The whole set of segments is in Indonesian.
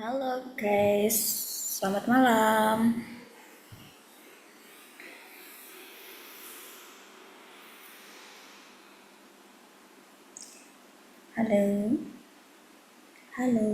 Halo guys, selamat malam. Halo, halo.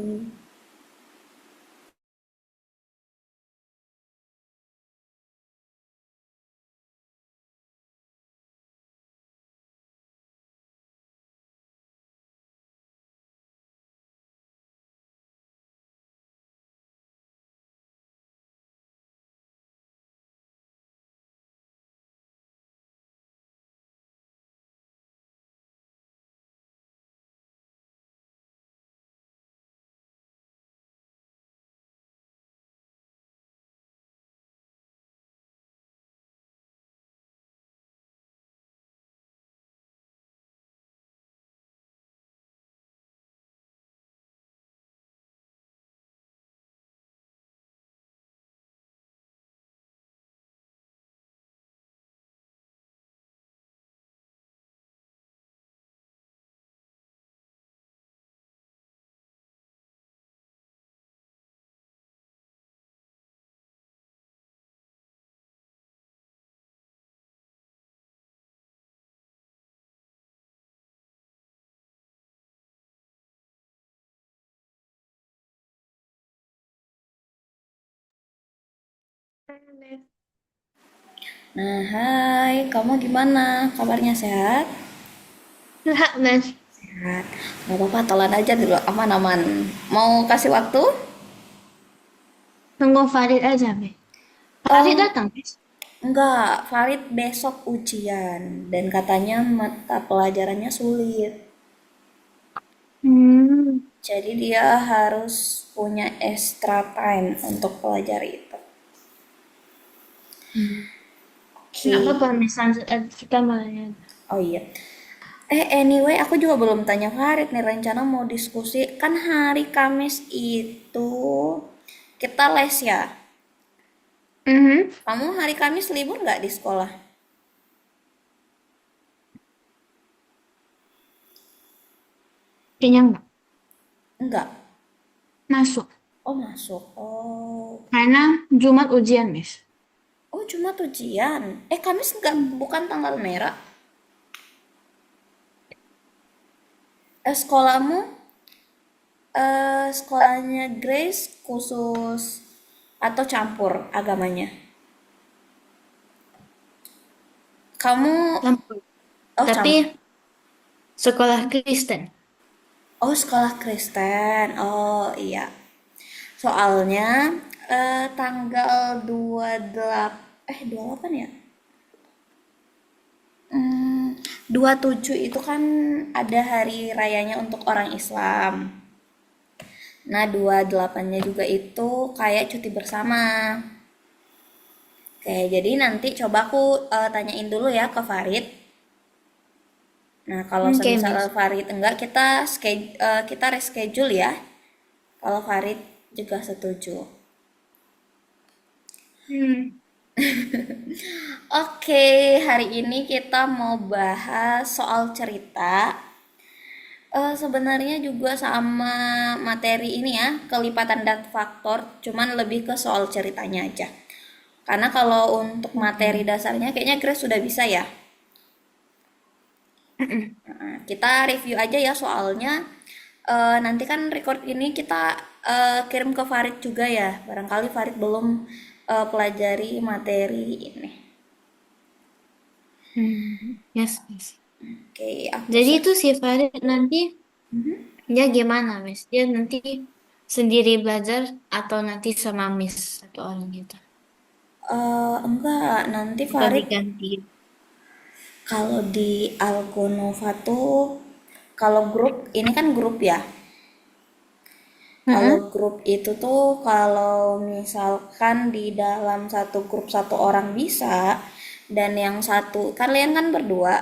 Nah, hai, kamu gimana? Kabarnya sehat? Enggak, Mas. Sehat. Gak apa-apa, telan aja dulu, aman-aman. Mau kasih waktu? Tunggu Farid aja, Mas. Farid Oh, datang, Mas. enggak, Farid besok ujian. Dan katanya mata pelajarannya sulit. Hmm. Jadi dia harus punya extra time untuk pelajari itu. Enggak Oke. apa-apa, Mas. Lanjut aja kita malah. Oh iya. Anyway, aku juga belum tanya Farid nih rencana mau diskusi. Kan hari Kamis itu kita les ya. Mhm. Kamu hari Kamis libur nggak di sekolah? Kayaknya enggak. Enggak. Masuk. Oh masuk. Karena Jumat ujian, Mas. Oh cuma ujian. Kamis enggak, bukan tanggal merah. Sekolahmu, sekolahnya Grace khusus atau campur agamanya? Kamu, Campur. oh Tapi campur. sekolah Kristen. Oh, sekolah Kristen. Oh, iya. Soalnya tanggal 28 28 ya? 27 itu kan ada hari rayanya untuk orang Islam. Nah, 28-nya juga itu kayak cuti bersama. Oke, jadi nanti coba aku tanyain dulu ya ke Farid. Nah, kalau Oke, semisal Miss. Farid enggak, kita reschedule ya. Kalau Farid juga setuju. Hmm. Oke, hari ini kita mau bahas soal cerita. Sebenarnya juga sama materi ini ya, kelipatan dan faktor, cuman lebih ke soal ceritanya aja. Karena kalau untuk materi Oke. dasarnya kayaknya Grace sudah bisa ya. Mm-mm. Nah, kita review aja ya soalnya nanti kan record ini kita kirim ke Farid juga ya. Barangkali Farid belum pelajari materi ini. Yes, Miss. Oke, aku Jadi share. itu si Farid nanti dia gimana, Miss? Dia nanti sendiri belajar atau nanti sama Miss satu orang gitu? Enggak, nanti Atau Farid diganti? kalau di Algonova tuh kalau grup ini kan grup ya. Kalau Mm-mm. grup itu tuh kalau misalkan di dalam satu grup satu orang bisa dan yang satu kalian kan berdua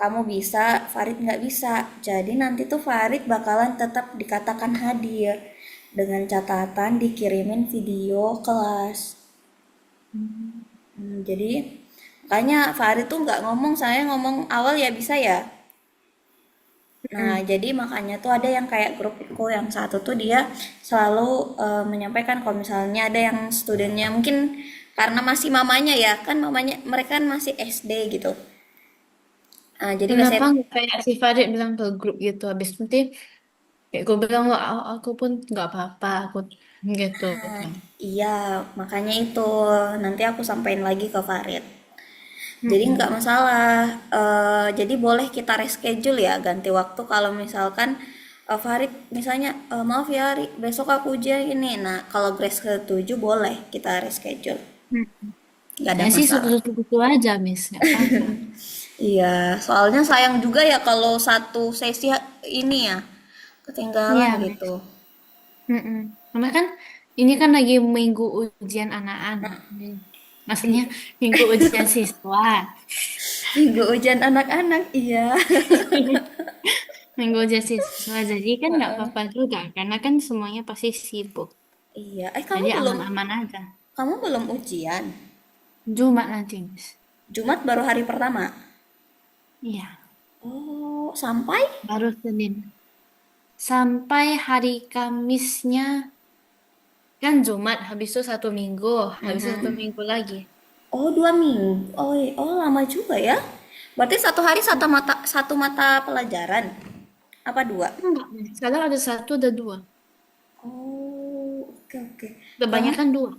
kamu bisa Farid nggak bisa jadi nanti tuh Farid bakalan tetap dikatakan hadir dengan catatan dikirimin video kelas. Jadi makanya Farid tuh nggak ngomong saya ngomong awal ya bisa ya. Nah, Mm-mm. jadi makanya tuh ada yang kayak grupku yang satu tuh dia selalu menyampaikan kalau misalnya ada yang studennya mungkin karena masih mamanya ya, kan mamanya mereka kan masih SD gitu. Jadi Kenapa biasanya nggak kayak si Farid bilang ke grup gitu? Habis nanti kayak gue bilang, "Wah, aku pun nggak apa-apa, aku gitu kan." iya, makanya itu nanti aku sampaikan lagi ke Farid. Jadi nggak Mm-mm. masalah. Jadi boleh kita reschedule ya, ganti waktu kalau misalkan Farid misalnya maaf ya Ri, besok aku ujian ini. Nah, kalau Grace setuju boleh kita reschedule. Mm-mm. Nggak ada Saya sih masalah. setuju-setuju aja, Miss. Nggak apa-apa. Iya, soalnya sayang juga ya kalau satu sesi ini ya ketinggalan Iya, Miss. gitu. Mm-mm. Karena kan ini kan lagi minggu ujian anak-anak. Jadi, maksudnya Iya. minggu ujian siswa. Minggu ujian anak-anak, iya. Minggu ujian siswa. Jadi kan nggak apa-apa juga. Karena kan semuanya pasti sibuk. Iya. Jadi aman-aman aja. Kamu belum ujian. Jumat nanti, Miss. Jumat baru hari pertama. Iya, Oh, sampai? baru Senin. Sampai hari Kamisnya, kan Jumat, habis itu 1 minggu. Habis itu 1 minggu lagi. Oh, 2 minggu. Oh, oh lama juga ya. Berarti satu hari satu mata pelajaran. Apa dua? Enggak, Miss. Kadang ada satu, ada dua. Oh, oke oke. Kamu Kebanyakan dua.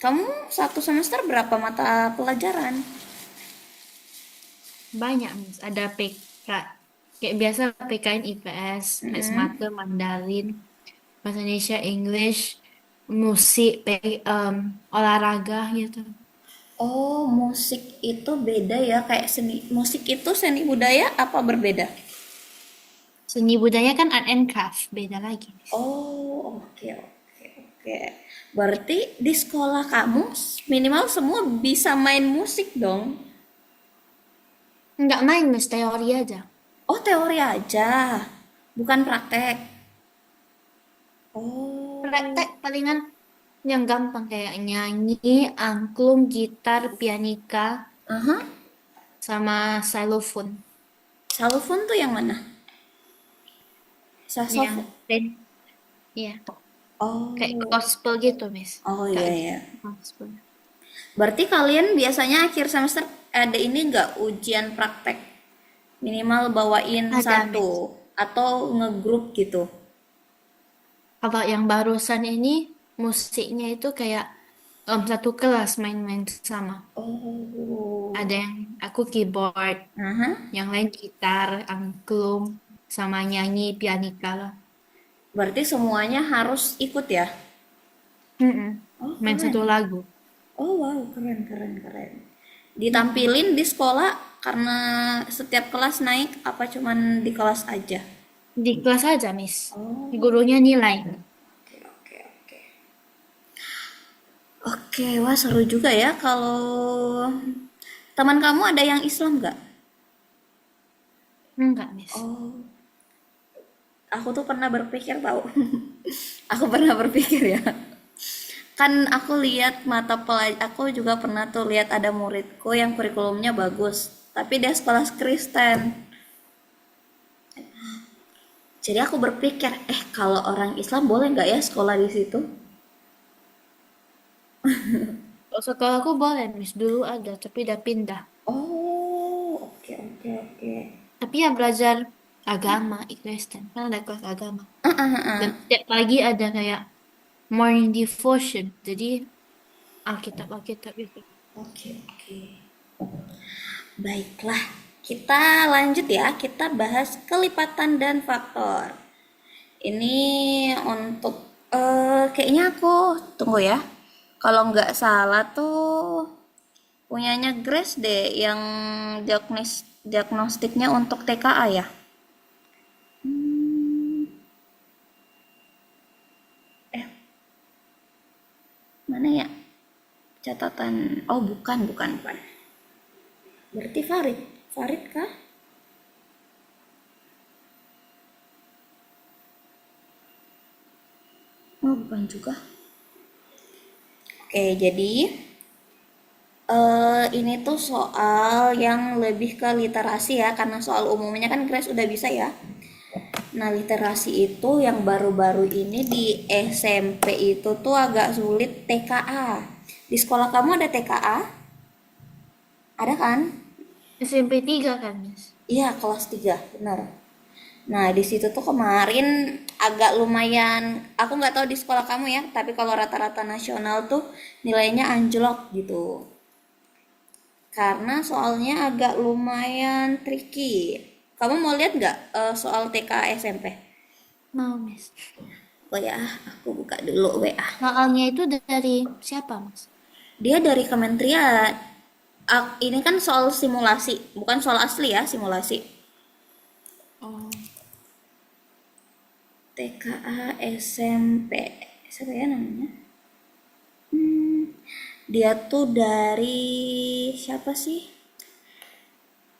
kamu satu semester berapa mata pelajaran? Banyak, Miss. Ada PK. Kayak biasa PKN IPS, Maths Mata, Mandarin, Bahasa Indonesia, English, musik, olahraga gitu. Oh, musik itu beda ya, kayak seni. Musik itu seni budaya apa berbeda? Seni budaya kan art and craft, beda lagi, Miss. Oh, oke oke oke. Berarti di sekolah kamu minimal semua bisa main musik dong? Nggak main, Miss, teori aja. Oh, teori aja, bukan praktek. Oh, Praktek palingan yang gampang kayak nyanyi, angklung, gitar, pianika, aha. sama xylophone. Salofon tuh yang mana? Yang Saxophone. iya, kayak Oh, gospel gitu, Miss. oh Kak, iya ya. gospel. Berarti kalian biasanya akhir semester ada ini nggak ujian praktek? Minimal bawain Ada, satu Miss. atau ngegrup gitu. Kalau yang barusan ini musiknya itu kayak satu kelas main-main sama. Oh, Ada yang aku keyboard, aha. yang lain gitar, angklung. sama nyanyi pianika lah. Berarti semuanya harus ikut ya? Mm-mm. Oh, Main satu keren. lagu. Oh, wow, keren, keren, keren. Ditampilin di sekolah karena setiap kelas naik apa cuman di kelas aja? Di kelas aja, Miss. Oh, Gurunya nilai. oke, oke, oke. Oke, wah seru juga ya kalau teman kamu ada yang Islam nggak? Enggak, Miss. Oh, aku tuh pernah berpikir tahu. Aku pernah berpikir ya. Kan aku lihat mata pelajaran, aku juga pernah tuh lihat ada muridku yang kurikulumnya bagus, tapi dia sekolah Kristen. Jadi aku berpikir, kalau orang Islam boleh nggak ya sekolah di situ? Kalau sekolahku boleh, Miss. Dulu ada, tapi udah pindah. Oh, oke, oke, oke. Tapi ya belajar agama, Kristen. Kan ada kelas agama. Dan setiap pagi ada kayak morning devotion. Jadi Alkitab gitu. Oke, oke. Baiklah, kita lanjut ya. Kita bahas kelipatan dan faktor. Ini untuk kayaknya aku tunggu ya. Kalau nggak salah tuh punyanya Grace deh yang diagnostiknya untuk TKA ya. Eh, mana ya catatan? Oh, bukan, bukan, bukan. Berarti Farid. Farid kah? Oh, bukan juga. Oke, jadi ini tuh soal yang lebih ke literasi ya, karena soal umumnya kan Grace udah bisa ya. Nah, literasi itu yang baru-baru ini di SMP itu tuh agak sulit TKA. Di sekolah kamu ada TKA? Ada kan? SMP 3 kan, Miss? Iya, kelas 3 benar. Nah, di situ tuh kemarin agak lumayan, aku nggak tahu di sekolah kamu ya, tapi kalau rata-rata nasional tuh nilainya anjlok gitu. Karena soalnya agak lumayan tricky. Kamu mau lihat nggak soal TK SMP? Mau, Miss. Oh ya, aku buka dulu WA. Soalnya itu dari siapa, Mas? Dia dari kementerian. Ini kan soal simulasi, bukan soal asli ya, simulasi. Oh, TKA SMP. Siapa ya namanya? Dia tuh dari siapa sih?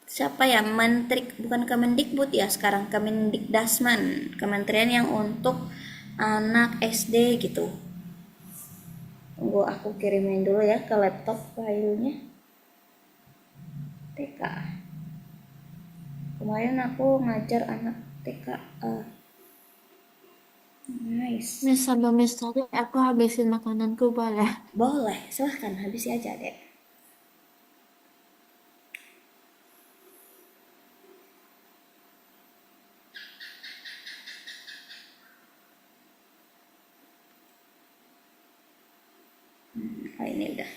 Siapa ya? Menteri, bukan Kemendikbud ya sekarang, Kemendikdasman, kementerian yang untuk anak SD gitu. Tunggu aku kirimin dulu ya ke laptop filenya. TK. Kemarin aku ngajar anak TKA. Nice. Miss, sambil Miss tadi aku habisin makananku boleh. Boleh, silahkan habisi aja deh. Oh, ini udah.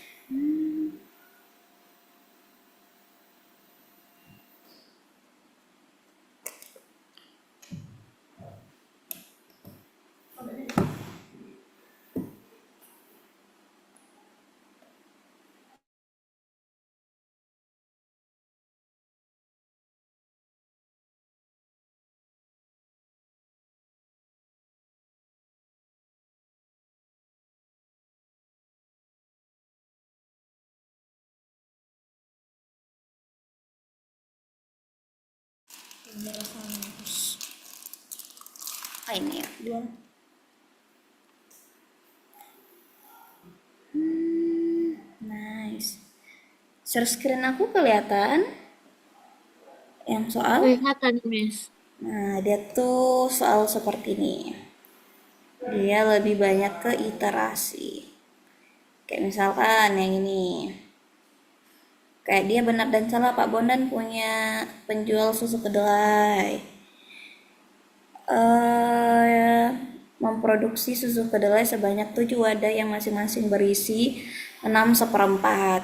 Ah, ini ya, dua. Nice. Share screen aku kelihatan yang soal. Kelihatan, Miss. Nah, dia tuh soal seperti ini. Dia lebih banyak ke iterasi. Kayak misalkan yang ini. Kayak dia benar dan salah Pak Bondan punya penjual susu kedelai. eh Memproduksi susu kedelai sebanyak 7 wadah yang masing-masing berisi 6 seperempat.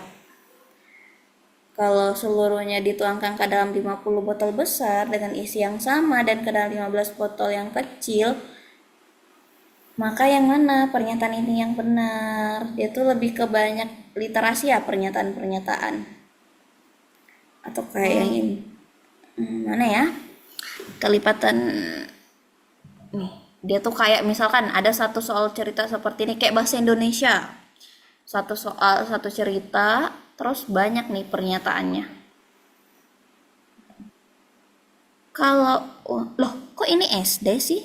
Kalau seluruhnya dituangkan ke dalam 50 botol besar dengan isi yang sama dan ke dalam 15 botol yang kecil, maka yang mana pernyataan ini yang benar? Dia tuh lebih ke banyak literasi ya pernyataan-pernyataan. Atau kayak yang Oh, ini. Mana ya? Kelipatan nih. Dia tuh kayak misalkan ada satu soal cerita seperti ini kayak bahasa Indonesia. Satu soal, satu cerita, terus banyak nih pernyataannya. Kalau oh, loh, kok ini SD sih?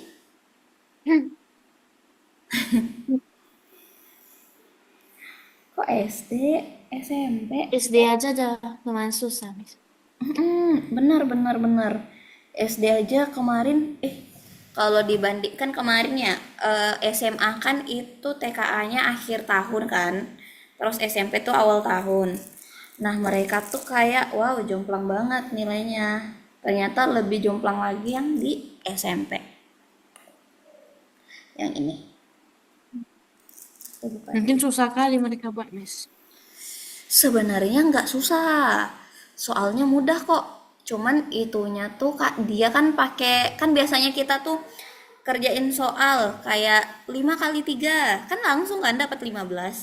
Kok SD, SMP? SD aja udah lumayan susah, Miss. Benar benar benar. SD aja kemarin kalau dibandingkan kemarin ya SMA kan itu TKA-nya akhir tahun kan. Terus SMP tuh awal tahun. Nah, mereka tuh kayak wow, jomplang banget nilainya. Ternyata lebih jomplang lagi yang di SMP. Yang ini. Tuh bukan. Mungkin susah kali mereka buat, Miss. Sebenarnya nggak susah, soalnya mudah kok. Cuman itunya tuh kak dia kan pakai kan biasanya kita tuh kerjain soal kayak 5 kali 3 kan langsung kan dapat 15.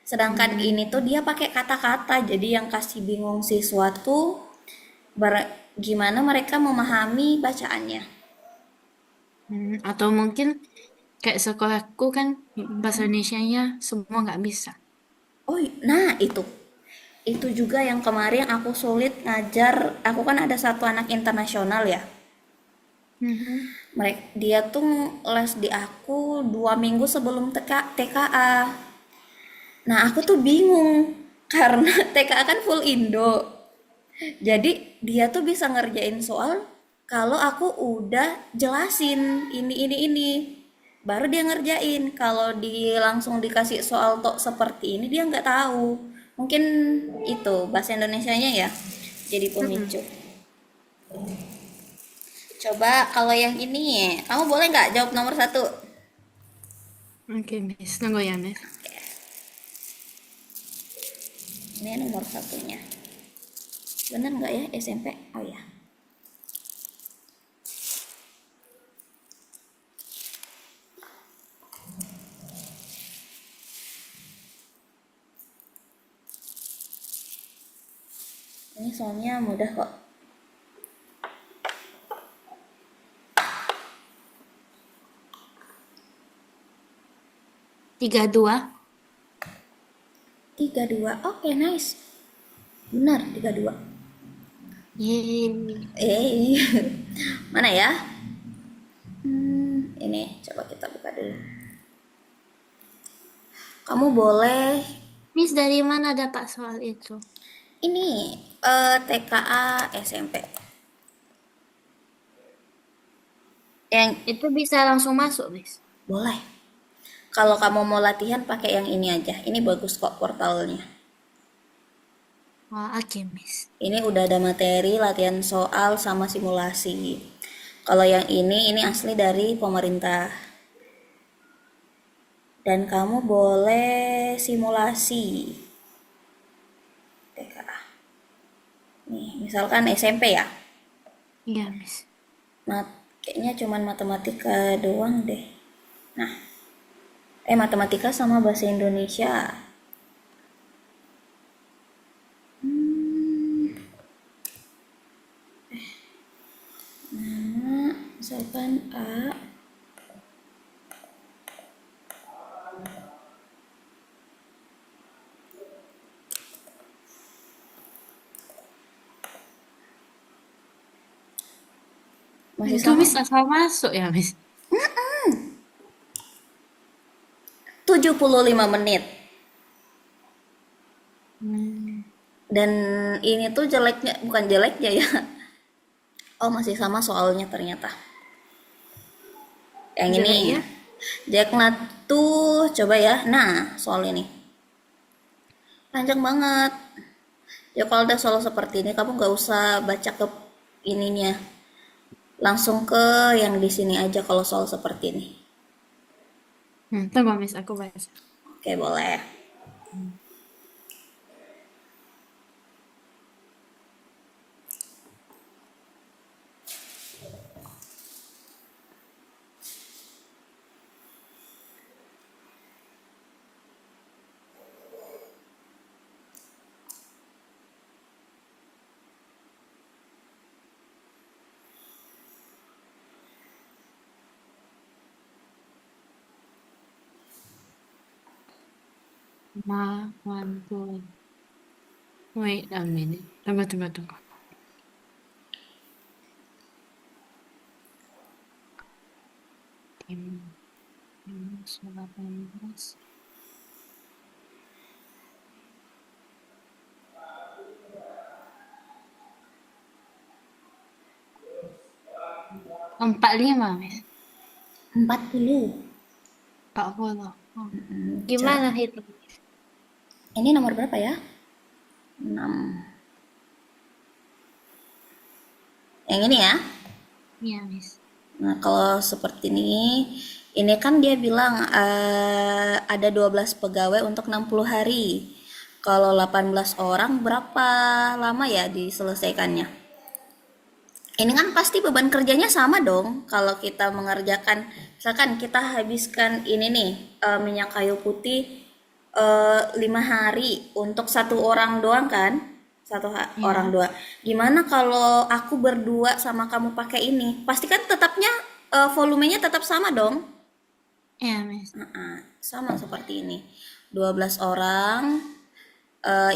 Sedangkan Hmm, ini tuh dia pakai kata-kata jadi yang kasih bingung siswa tuh gimana mereka memahami bacaannya. atau mungkin kayak sekolahku kan bahasa Indonesianya semua nggak bisa. Oh, nah itu juga yang kemarin aku sulit ngajar. Aku kan ada satu anak internasional ya. Mhm. Mereka dia tuh les di aku 2 minggu sebelum TKA. Nah aku tuh bingung karena TKA kan full Indo. Jadi dia tuh bisa ngerjain soal kalau aku udah jelasin ini. Baru dia ngerjain. Kalau langsung dikasih soal tok seperti ini dia nggak tahu. Mungkin itu bahasa Indonesianya ya. Jadi Mm-mm. pemicu. Coba kalau yang ini, kamu boleh nggak jawab nomor satu? Oke, Miss. Tunggu ya, Miss. Ini nomor satunya. Bener nggak ya SMP? Oh ya. Ini soalnya mudah kok. 32. 32. Oke, nice. Benar, 32. Yeay. Eh, mana ya? Ini coba kita buka dulu. Kamu boleh Miss, dari mana dapat soal itu? ini TKA SMP. Yang Itu bisa langsung masuk, Miss. boleh. Kalau kamu mau latihan pakai yang ini aja. Ini bagus kok portalnya. Oh, oke, Miss. Ini udah ada materi latihan soal sama simulasi. Kalau yang ini asli dari pemerintah. Dan kamu boleh simulasi TKA. Nih, misalkan SMP ya. Iya, Miss. Kayaknya cuman matematika doang deh. Nah, matematika sama bahasa Indonesia. Misalkan A, masih Itu sama Miss asal masuk ya, Miss. 75 menit. Hmm. Dan ini tuh jeleknya, bukan jeleknya ya. Oh, masih sama soalnya ternyata. Yang ini, Jeleknya? Jacknut tuh coba ya. Nah, soal ini. Panjang banget. Ya kalau udah soal seperti ini, kamu nggak usah baca ke ininya. Langsung ke yang di sini aja kalau soal seperti ini. Tunggu, Miss. Aku baca. Oke, boleh. One, two. Wait a minute. Tunggu, tunggu, tunggu. Tim, 18. 45, Miss. 40. 40. Oh. Cara. Gimana hitung? Ini nomor berapa ya? 6. Yang ini ya. Iya, Miss. Nah, kalau seperti ini kan dia bilang ada 12 pegawai untuk 60 hari. Kalau 18 orang berapa lama ya diselesaikannya? Ini kan pasti beban kerjanya sama dong. Kalau kita mengerjakan, misalkan kita habiskan ini nih, minyak kayu putih 5 hari untuk satu orang doang kan? Orang Iya. doang. Gimana kalau aku berdua sama kamu pakai ini? Pasti kan tetapnya volumenya tetap sama dong. Iya, Miss. Sama seperti ini. 12 orang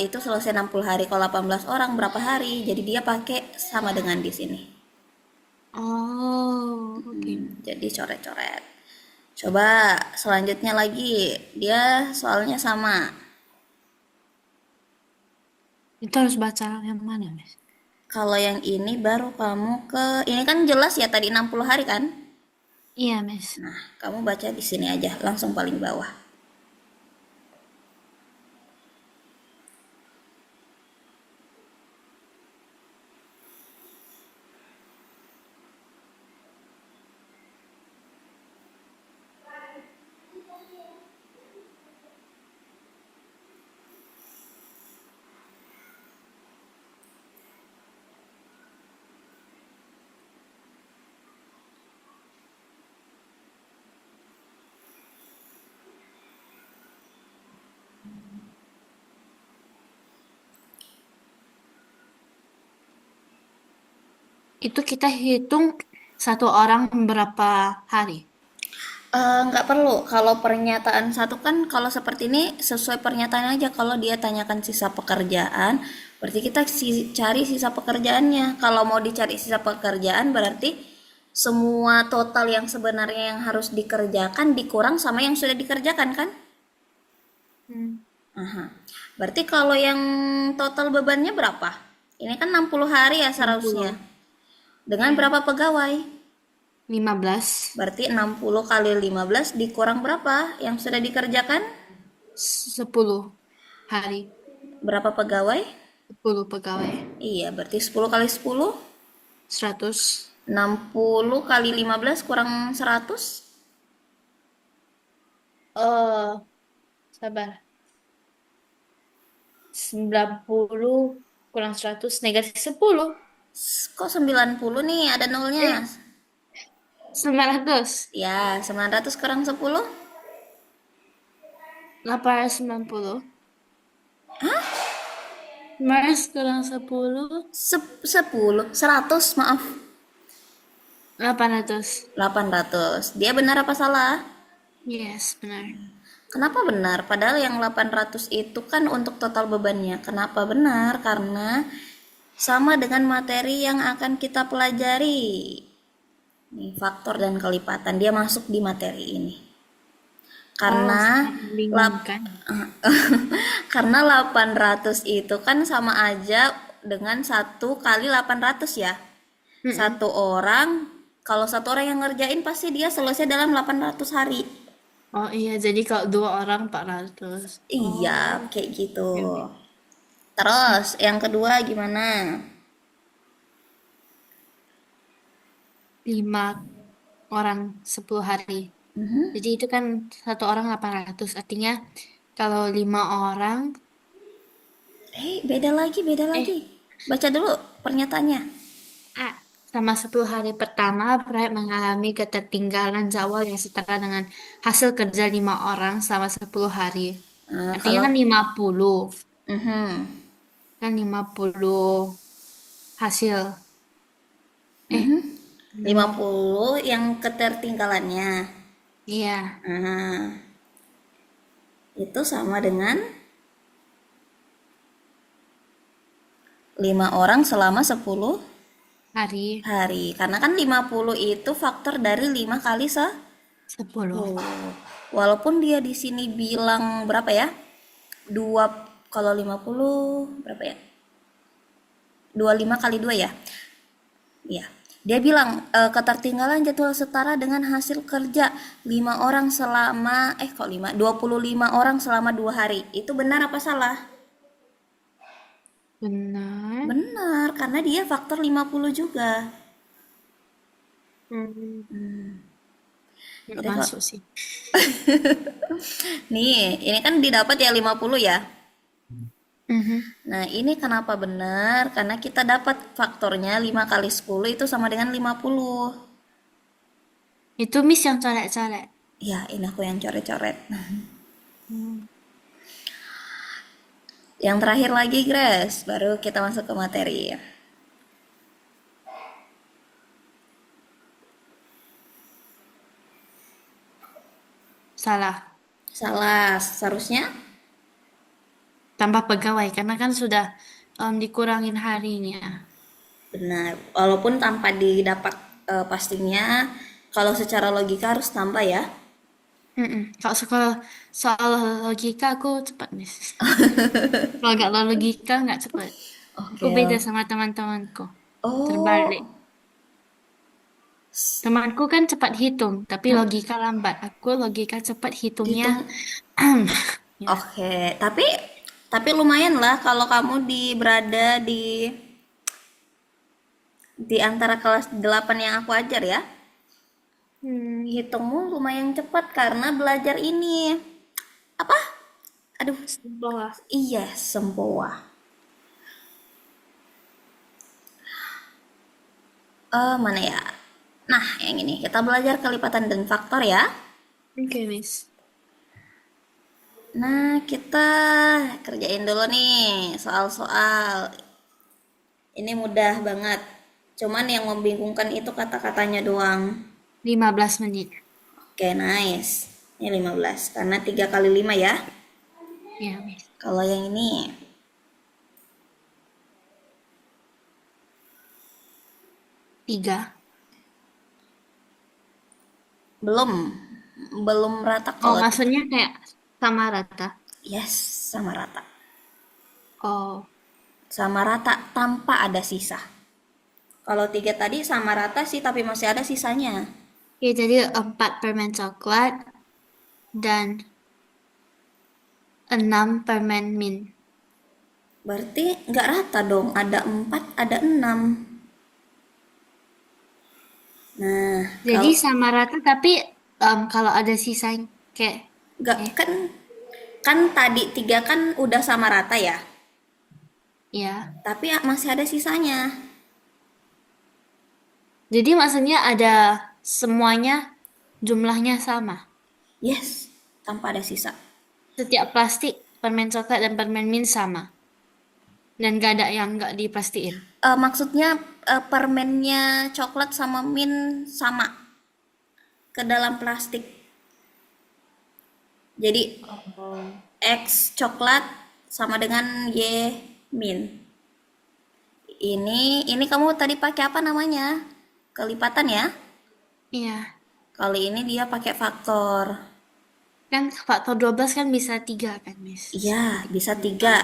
itu selesai 60 hari. Kalau 18 orang berapa hari? Jadi dia pakai sama dengan di sini. Oh, oke. Jadi coret-coret. Coba selanjutnya lagi. Dia soalnya sama. Itu harus baca yang mana, Miss? Kalau yang ini baru kamu ke ini kan jelas ya tadi 60 hari kan? Iya, Miss. Nah, kamu baca di sini aja, langsung paling bawah. Itu kita hitung satu orang berapa hari. Nggak perlu. Kalau pernyataan satu kan kalau seperti ini sesuai pernyataan aja. Kalau dia tanyakan sisa pekerjaan, berarti kita cari sisa pekerjaannya. Kalau mau dicari sisa pekerjaan berarti semua total yang sebenarnya yang harus dikerjakan dikurang sama yang sudah dikerjakan kan? Hmm. Aha. Berarti kalau yang total bebannya berapa? Ini kan 60 hari ya seharusnya. 60. Dengan Ya. berapa pegawai? 15. Berarti 60 kali 15 dikurang berapa yang sudah dikerjakan? 10 hari. Berapa pegawai? 10 pegawai. Iya, berarti 10 kali 10. 100. 60 kali 15 kurang 100. Oh, sabar. 90 kurang 100 negatif 10. Kok 90 nih ada nolnya? Eh, 900. Ya, 900 kurang 10. 890. 900 kurang 10. 10, 100 maaf. 800. 800. Dia benar apa salah? Yes, benar. Kenapa benar? Padahal yang 800 itu kan untuk total bebannya. Kenapa benar? Karena sama dengan materi yang akan kita pelajari. Nih, faktor dan kelipatan dia masuk di materi ini. Oh, Karena sangat lap, membingungkan. karena 800 itu kan sama aja dengan 1 kali 800 ya. Mm-mm. Satu orang, kalau satu orang yang ngerjain pasti dia selesai dalam 800 hari. Oh iya, jadi kalau 2 orang 400. Iya, Oh, kayak gitu. oke, oke. Terus yang kedua gimana? 5 orang 10 hari. Jadi itu kan 1 orang 800. Artinya kalau 5 orang, Beda lagi, beda eh, lagi. Baca dulu pernyataannya. ah, sama 10 hari pertama, proyek mengalami ketertinggalan jadwal yang setara dengan hasil kerja 5 orang selama 10 hari. Artinya Kalau kan 50. mhm, Kan 50 hasil. Eh, 50 yang ketertinggalannya. iya. Nah, itu sama dengan 5 orang selama 10 hari. hari. Karena kan 50 itu faktor dari 5 kali 10. 10. Walaupun dia di sini bilang berapa ya? Dua, kalau 50 berapa ya? 25 kali 2 ya? Iya. Dia bilang ketertinggalan jadwal setara dengan hasil kerja 5 orang selama kok 5? 25 orang selama 2 hari. Itu benar apa salah? Benar. Benar, karena dia faktor 50 juga. Hmm, nggak Jadi kok masuk sih. nih, ini kan didapat ya 50 ya. Mhm. Nah, ini kenapa benar? Karena kita dapat faktornya 5 kali 10 itu sama dengan 50. Itu Miss yang coret-coret. Ya, ini aku yang coret-coret. Hmm. Yang terakhir lagi, Grace, baru kita masuk ke materi. Salah. Salah, seharusnya Tambah pegawai karena kan sudah dikurangin harinya. benar. Walaupun tanpa didapat pastinya, kalau secara logika harus tambah ya. Mm-mm. Kalau sekolah soal logika aku cepat, Miss. Kalau nggak logika nggak cepat. Aku Oke. beda sama teman-temanku. Terbalik. Oh, Temanku kan cepat hitung, tapi hmm, logika lambat. Aku logika cepat hitungnya. hitung. Ya. Oke, tapi lumayan lah kalau kamu berada di antara kelas 8 yang aku ajar ya. Hmm, Hitungmu lumayan cepat karena belajar ini. Apa? Aduh, bawah. iya, sempoa. Mana ya? Nah, yang ini kita belajar kelipatan dan faktor ya. Oke, Miss. Nah, kita kerjain dulu nih soal-soal. Ini mudah banget. Cuman yang membingungkan itu kata-katanya doang. 15 menit. Oke, nice. Ini 15 karena 3 kali 5 ya. Ya, Miss. Kalau yang ini 3. belum belum rata Oh, kalau maksudnya kayak sama rata. yes, sama rata. Oh, Sama rata tanpa ada sisa. Kalau 3 tadi sama rata sih tapi masih ada sisanya. ya jadi 4 permen coklat dan 6 permen mint. Berarti nggak rata dong. Ada 4, ada 6. Nah, Jadi kalau sama rata tapi kalau ada sisa kayak nggak eh kan kan tadi 3 kan udah sama rata ya. ya. Tapi masih ada sisanya. Jadi maksudnya ada semuanya jumlahnya sama. Yes, tanpa ada sisa. Setiap plastik permen coklat dan permen mint sama. Dan gak ada yang nggak dipastiin. Maksudnya permennya coklat sama mint sama ke dalam plastik. Jadi Oh. X coklat sama dengan Y mint. Ini kamu tadi pakai apa namanya? Kelipatan ya. Iya, Kali ini dia pakai faktor. kan faktor 12 kan bisa 3 kan, Miss? Iya, bisa Gampang. 3.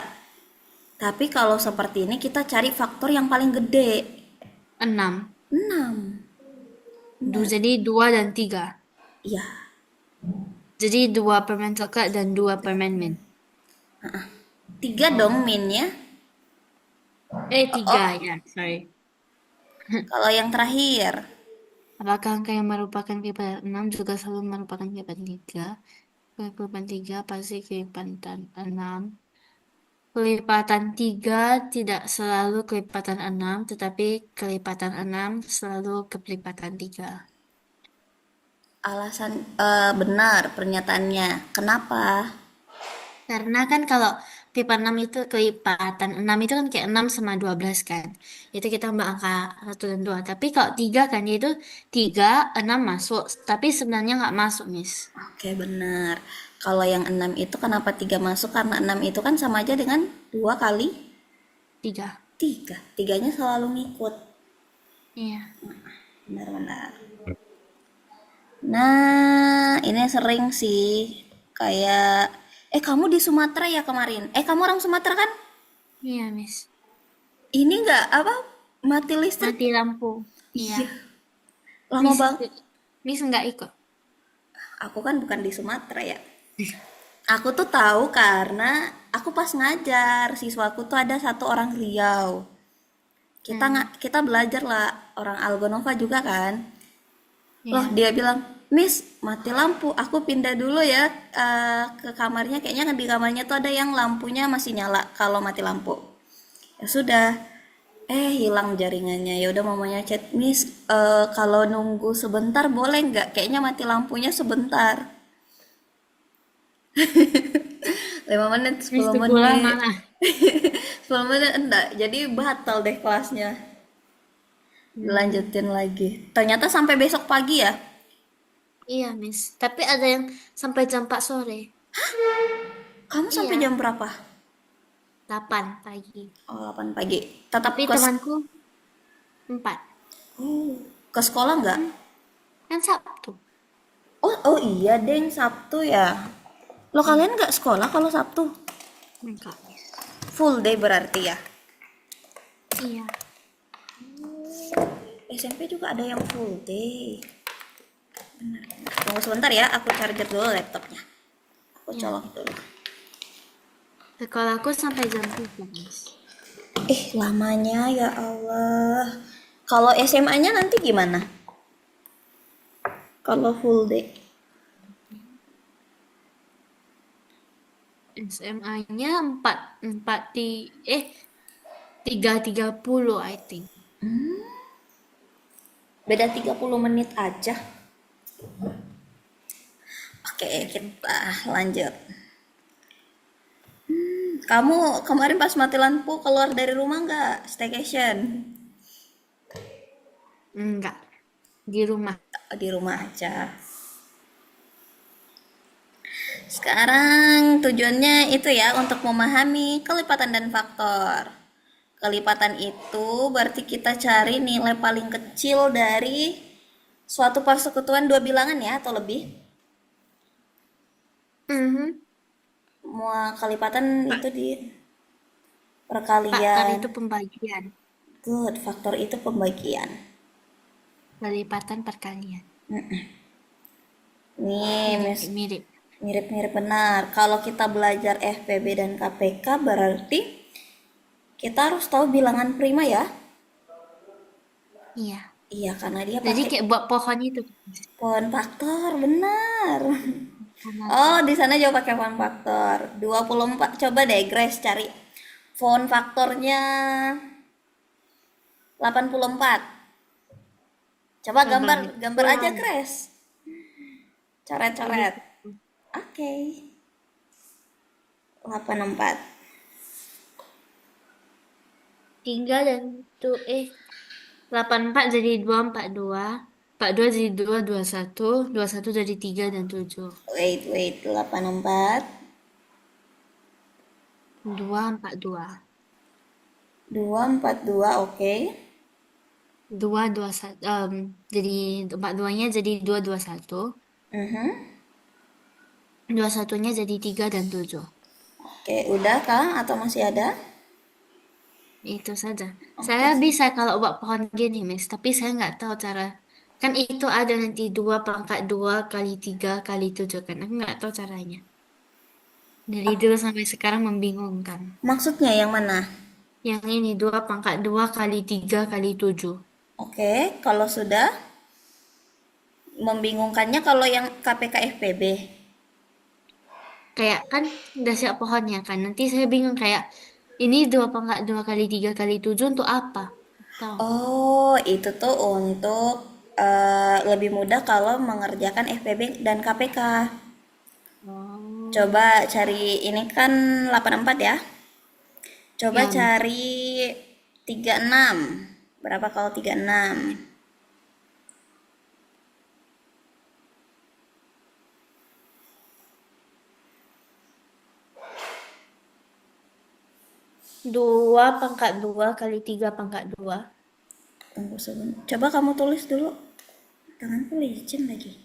Tapi kalau seperti ini kita cari faktor yang paling gede. 6. 6. Benar. Jadi 2 dan 3. Iya, Jadi 2 permen coklat dan 2 permen mint. 3 dong minnya. 3 Oh, ya, sorry. kalau yang terakhir. Apakah angka yang merupakan kelipatan 6 juga selalu merupakan kelipatan 3? Kelipatan 3 pasti kelipatan 6. Kelipatan 3 tidak selalu kelipatan 6, tetapi kelipatan 6 selalu kelipatan 3. Alasan benar pernyataannya. Kenapa? Karena kan kalau kelipatan 6 itu kelipatan 6 itu kan kayak 6 sama 12 kan. Itu kita ambil angka 1 dan 2. Tapi kalau 3 kan itu 3, 6 masuk. Tapi sebenarnya nggak masuk, Miss. Oke, benar. Kalau yang 6 itu kenapa 3 masuk? Karena 6 itu kan sama aja dengan 2 kali 3. Tiga, tiganya selalu ngikut. Iya. Benar-benar. Nah, ini sering sih. Kayak, kamu di Sumatera ya kemarin? Kamu orang Sumatera kan? Iya, Miss. Ini nggak apa? Mati listrik? Mati lampu. Iya. Iya, lama Miss, banget. Miss nggak ikut. Aku kan bukan di Sumatera ya. Aku tuh tahu karena aku pas ngajar, siswaku tuh ada satu orang Riau. Hmm. Kita belajar lah, orang Algonova juga kan. Loh, Iya. dia bilang, "Miss, mati lampu. Aku pindah dulu ya ke kamarnya. Kayaknya kan di kamarnya tuh ada yang lampunya masih nyala kalau mati lampu." Ya sudah. Hilang jaringannya. Ya udah mamanya chat, "Miss, kalau nunggu sebentar boleh nggak? Kayaknya mati lampunya sebentar." 5 menit, Miss 10 tunggu lama menit. lah. 10 menit enggak. Jadi batal deh kelasnya. Hmm. Dilanjutin lagi. Ternyata sampai besok pagi ya. Iya, Miss. Tapi ada yang sampai jam 4 sore. Kamu sampai Iya, jam berapa? 8 pagi. Oh, 8 pagi. Tetap Tapi ke temanku 4. Oh, ke sekolah nggak? Hmm. Kan Sabtu. Oh iya, Deng, Sabtu ya. Lo Iya, kalian nggak sekolah kalau Sabtu? enggak, Miss. Full day berarti ya. Iya. SMP juga ada yang full day. Tunggu sebentar ya, aku charger dulu laptopnya. Aku Iya. colok dulu. Sekolahku sampai jam 3, Miss. Lamanya ya Allah. Kalau SMA-nya nanti gimana? Kalau full day. SMA-nya 4 4 3.30 I think. Beda 30 menit aja. Oke, Mm-mm. kita lanjut. Kamu kemarin pas mati lampu keluar dari rumah nggak? Staycation? Enggak, di rumah. Di rumah aja. Sekarang tujuannya itu ya untuk memahami kelipatan dan faktor. Kelipatan itu berarti kita cari nilai paling kecil dari suatu persekutuan dua bilangan ya atau lebih. Mhm. Semua kelipatan itu Pak, di faktor perkalian. itu pembagian, Good, faktor itu pembagian. kelipatan perkalian. Nih, Miss, Mirip-mirip. mirip-mirip benar. Kalau kita belajar FPB dan KPK berarti kita harus tahu bilangan prima ya. Iya. Iya, karena dia Jadi pakai kayak buat pohon itu. pohon faktor, benar. Karena Oh, di sana juga pakai pohon faktor. 24. Coba deh Grace cari pohon faktornya 84. Coba coba gambar nih. gambar aja Wow. Grace. Kayak Coret-coret. gitu. Oke. 84. 3 dan tuh 84 jadi 242. 42 jadi 221 jadi 3 dan 7. Wait. 84. 242. 242, oke. 221 jadi 42-nya jadi 221. Mhm. 21-nya jadi 3 dan 7. Oke, udah kah atau masih ada? Itu saja. Saya Oke. bisa kalau buat pohon gini, Miss, tapi saya nggak tahu cara. Kan itu ada nanti 2 pangkat 2 kali 3 kali 7 kan. Aku nggak tahu caranya. Dari dulu sampai sekarang membingungkan. Maksudnya yang mana? Yang ini 2 pangkat 2 kali 3 kali 7. Oke, kalau sudah membingungkannya kalau yang KPK FPB. Kayak kan udah siap pohonnya kan. Nanti saya bingung kayak ini 2 pangkat 2 kali 3 kali 7 untuk apa? Tahu. Oh, itu tuh untuk lebih mudah kalau mengerjakan FPB dan KPK. Oh. Coba cari ini kan 84 ya. Coba Ya, Miss. cari 36. Berapa kalau 36? 2 pangkat 2 kali 3 pangkat 2. Tunggu sebentar. Coba kamu tulis dulu. Tanganku licin lagi.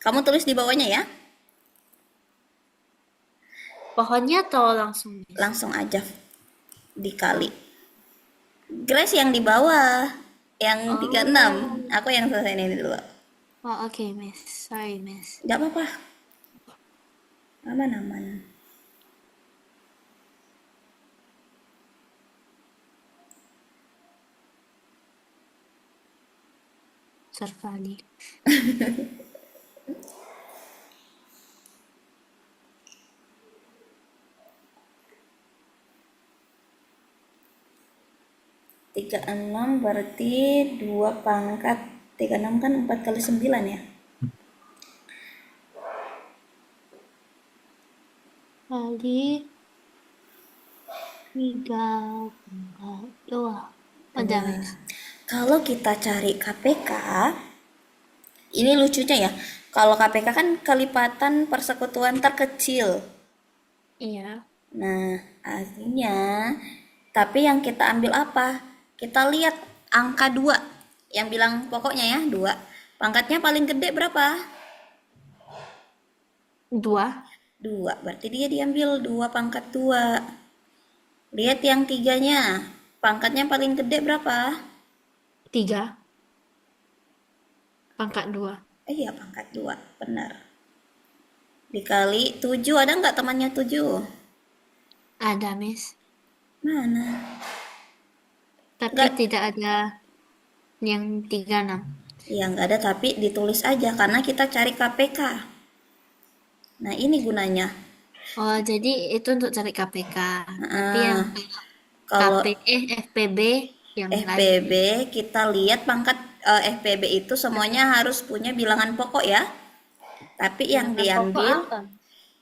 Kamu tulis di bawahnya ya. Pohonnya atau langsung, Miss? Langsung aja dikali. Grace yang di bawah. Yang 36. Oh, Aku yang selesai ini dulu. oh oke, Miss. Sorry, Miss. Gak apa-apa. Aman-aman. Sarfali. 36 berarti 2 pangkat 36 kan 4 kali 9 ya. Kali 3 pangkat 2. Udah, Dua. Miss. Kalau kita cari KPK, ini lucunya ya. Kalau KPK kan kelipatan persekutuan terkecil. Iya. Nah, artinya, tapi yang kita ambil apa? Kita lihat angka 2. Yang bilang pokoknya ya, 2. Pangkatnya paling gede berapa? 2. 2. Berarti dia diambil 2 pangkat 2. Lihat yang tiganya. Pangkatnya paling gede berapa? 3 pangkat 2. Iya, pangkat 2. Benar. Dikali 7. Ada nggak temannya 7? Ada, Miss. Mana? Tapi Nggak. tidak ada yang 36. Ya, nggak ada, tapi ditulis aja karena kita cari KPK. Nah, ini gunanya. Oh, jadi itu untuk cari KPK. Tapi yang Nah, kalau FPB yang lain. FPB kita lihat pangkat FPB itu semuanya harus punya bilangan pokok ya. Tapi yang Bilangan pokok diambil apa?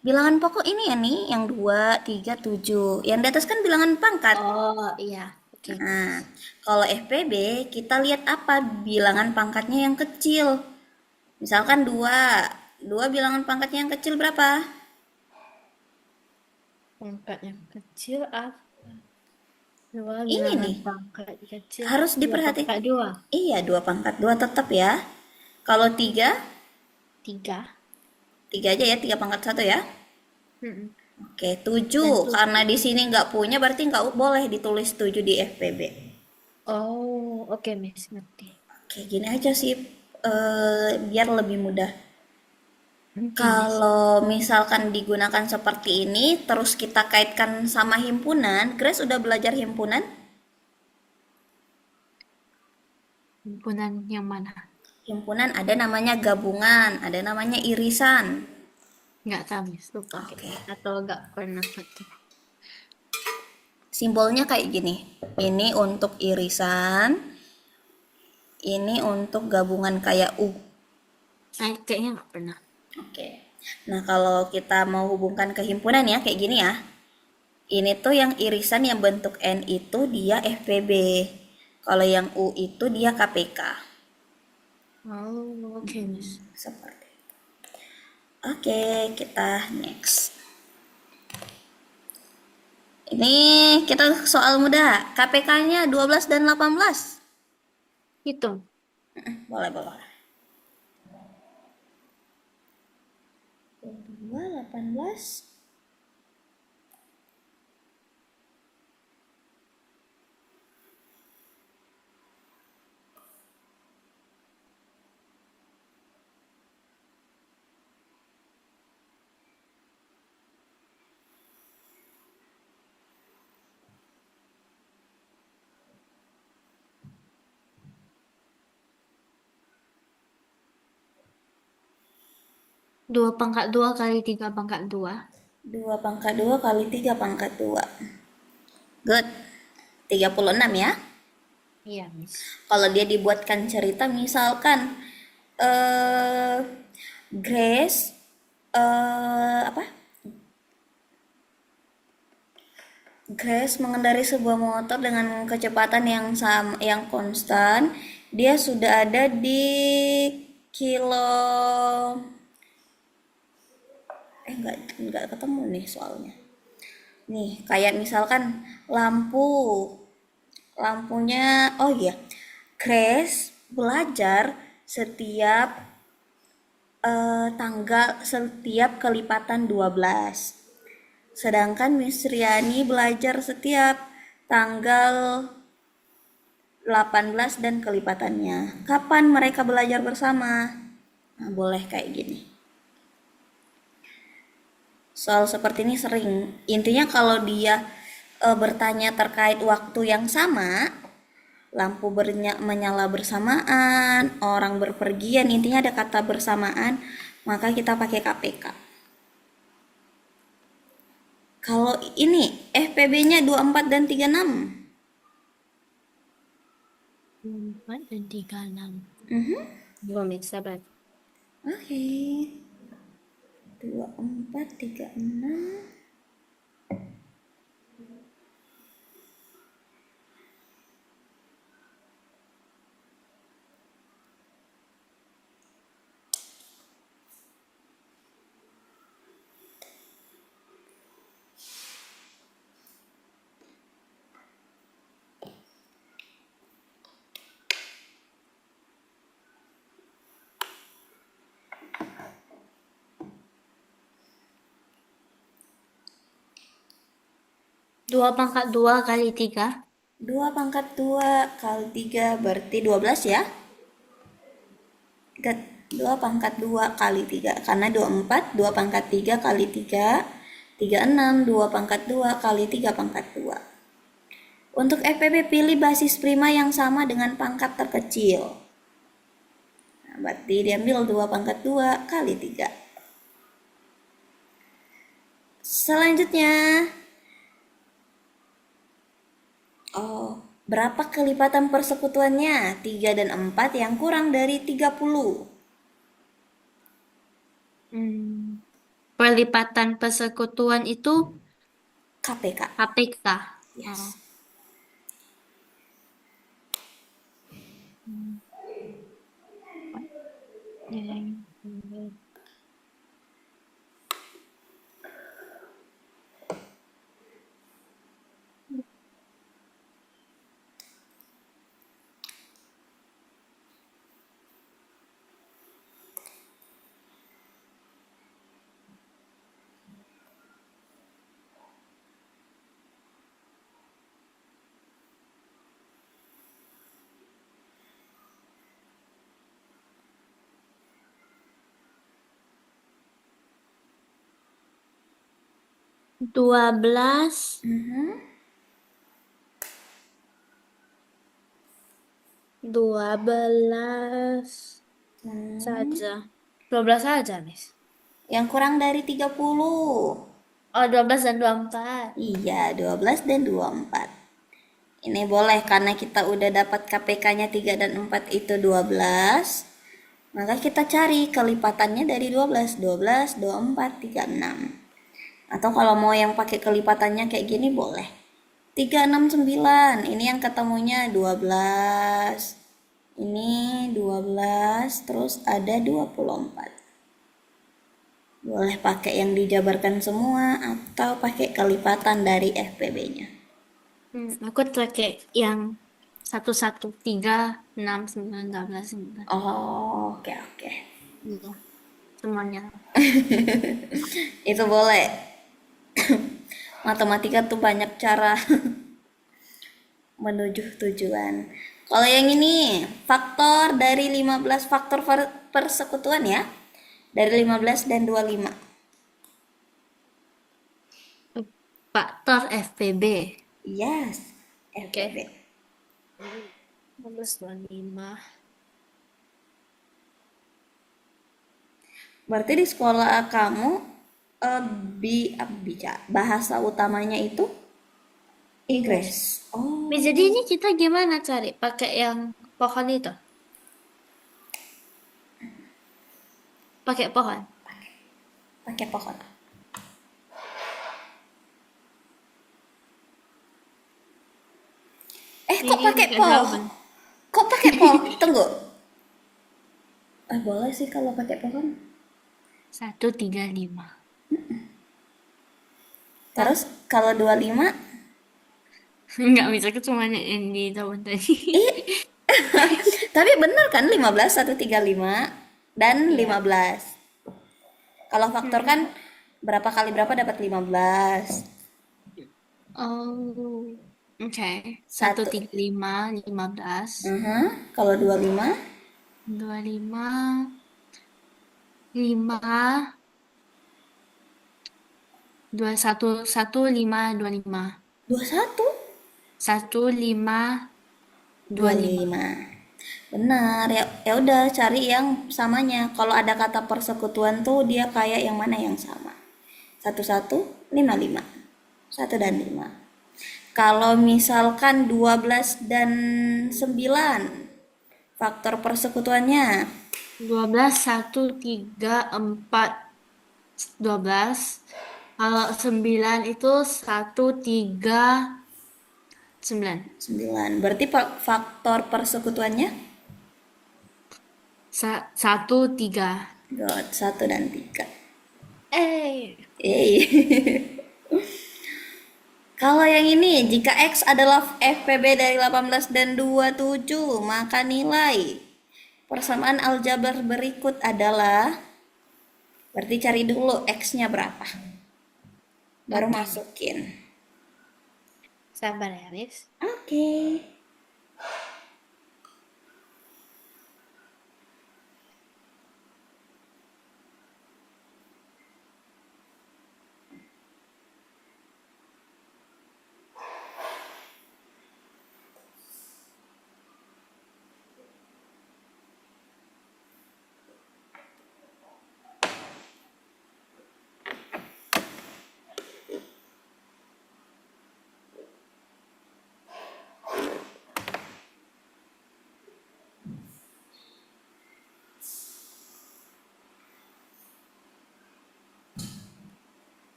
bilangan pokok ini ya nih, yang 2, 3, 7. Yang di atas kan bilangan pangkat. Oh, iya. Oke. Nah, kalau FPB kita lihat apa bilangan pangkatnya yang kecil. Misalkan 2. 2 bilangan pangkatnya yang kecil berapa? Pangkat yang kecil apa? 2 Ini bilangan nih, pangkat kecil. harus 2 diperhatikan. pangkat 2. Iya, 2 pangkat 2 tetap ya. Kalau 3, 3. 3 aja ya, 3 pangkat 1 ya. Mm-mm. Oke, Dan 7. Karena 7. di sini nggak punya berarti nggak boleh ditulis 7 di FPB. Oh, oke, Miss. Ngerti. Oke, gini aja sih biar lebih mudah. Oke, Miss. Kalau misalkan digunakan seperti ini, terus kita kaitkan sama himpunan, Grace udah belajar himpunan? Himpunan yang mana? Himpunan ada namanya gabungan, ada namanya irisan. Nggak tahu, Miss. Lupa. Oke, Atau nggak pernah ketemu. simbolnya kayak gini. Ini untuk irisan, ini untuk gabungan kayak U. Kayaknya nggak pernah. Oke. Nah, kalau kita mau hubungkan ke himpunan ya, kayak gini ya. Ini tuh yang irisan yang bentuk N itu dia FPB. Kalau yang U itu dia KPK. Oh, oke, Miss. Seperti itu. Oke, kita next. Ini kita soal mudah. KPK-nya 12 dan 18. Hitung. Boleh, boleh. 22, 18. Dua pangkat 2 kali 3 pangkat 2. 2 pangkat 2 kali 3 pangkat 2. Good. 36 ya. Iya, Miss. Kalau dia dibuatkan cerita misalkan eh Grace apa? Grace mengendarai sebuah motor dengan kecepatan yang sama, yang konstan. Dia sudah ada di kilo enggak ketemu nih soalnya. Nih, kayak misalkan lampu. Lampunya, oh iya, Grace belajar setiap tanggal setiap kelipatan 12. Sedangkan Miss Riani belajar setiap tanggal 18 dan kelipatannya. Kapan mereka belajar bersama? Nah, boleh kayak gini. Soal seperti ini sering. Intinya kalau dia bertanya terkait waktu yang sama, lampu menyala bersamaan, orang berpergian, intinya ada kata bersamaan, maka kita pakai KPK. Kalau ini FPB-nya 24 dan 36. 4 dan 36. Mhm. Belum bisa berarti. Oke. 24, 36. 2 × 2 × 3. 2 pangkat 2 kali 3 berarti 12 ya. 2 pangkat 2 kali 3 karena 24, 2 pangkat 3 kali 3, 36, 2 pangkat 2 kali 3 pangkat 2. Untuk FPB pilih basis prima yang sama dengan pangkat terkecil. Nah, berarti diambil 2 pangkat 2 kali 3. Selanjutnya, berapa kelipatan persekutuannya? 3 dan 4 yang kurang dari 30. Perlipatan persekutuan itu KPK. HPK. Oh. Yes. Hmm. Ya. 12, Mhm. 12 saja. 12 saja, Miss. Yang kurang dari 30. Oh, 12 dan 24. Iya, 12 dan 24. Ini boleh karena kita udah dapat KPK-nya 3 dan 4 itu 12. Maka kita cari kelipatannya dari 12. 12, 24, 36. Atau kalau mau yang pakai kelipatannya kayak gini boleh. 369. Ini yang ketemunya 12. Ini 12, terus ada 24. Boleh pakai yang dijabarkan semua atau pakai kelipatan dari FPB-nya. Aku pakai yang 113, 6, 9, 12, 9. Oh, oke oke. Iya, semuanya. Itu boleh. Matematika tuh banyak cara menuju tujuan. Kalau yang ini, faktor dari 15 faktor persekutuan ya. Dari 15 dan 25. Faktor FPB. Yes, FPB. Oke. 15, 25. Berarti di sekolah kamu bahasa utamanya itu Inggris. Inggris. Oh, Jadi ini kita gimana cari? Pakai yang pohon itu? Pakai pohon. pakai pohon. Kok Ini pakai pakai pohon? jawaban. Kok pakai pohon? Tunggu. Boleh sih kalau pakai pohon. 1, 3, 5. Terus kalau 25, Nggak bisa, aku cuma yang di tahun tadi. ih, tapi bener kan 15, 135 dan Iya. 15. Kalau faktor kan Hmm. berapa kali berapa dapat 15. Oh, oke. Satu Satu. tiga lima, 15, Kalau 25, 25, 5, 21, 1525, 21, 1525. 25. Benar. Ya ya udah cari yang samanya. Kalau ada kata persekutuan tuh dia kayak yang mana yang sama. Satu satu lima lima. Satu dan 5. Kalau misalkan 12 dan 9, faktor persekutuannya 12, 1, 3, 4, 12. Kalau 9 itu 1, 3, 9. 9. Berarti faktor persekutuannya Satu, 3. dot 1 dan 3. Eh, Eh. Kalau yang ini, jika X adalah FPB dari 18 dan 27, maka nilai persamaan aljabar berikut adalah, berarti cari dulu X-nya berapa, baru oke. masukin. Sabar ya, Riz. Oke.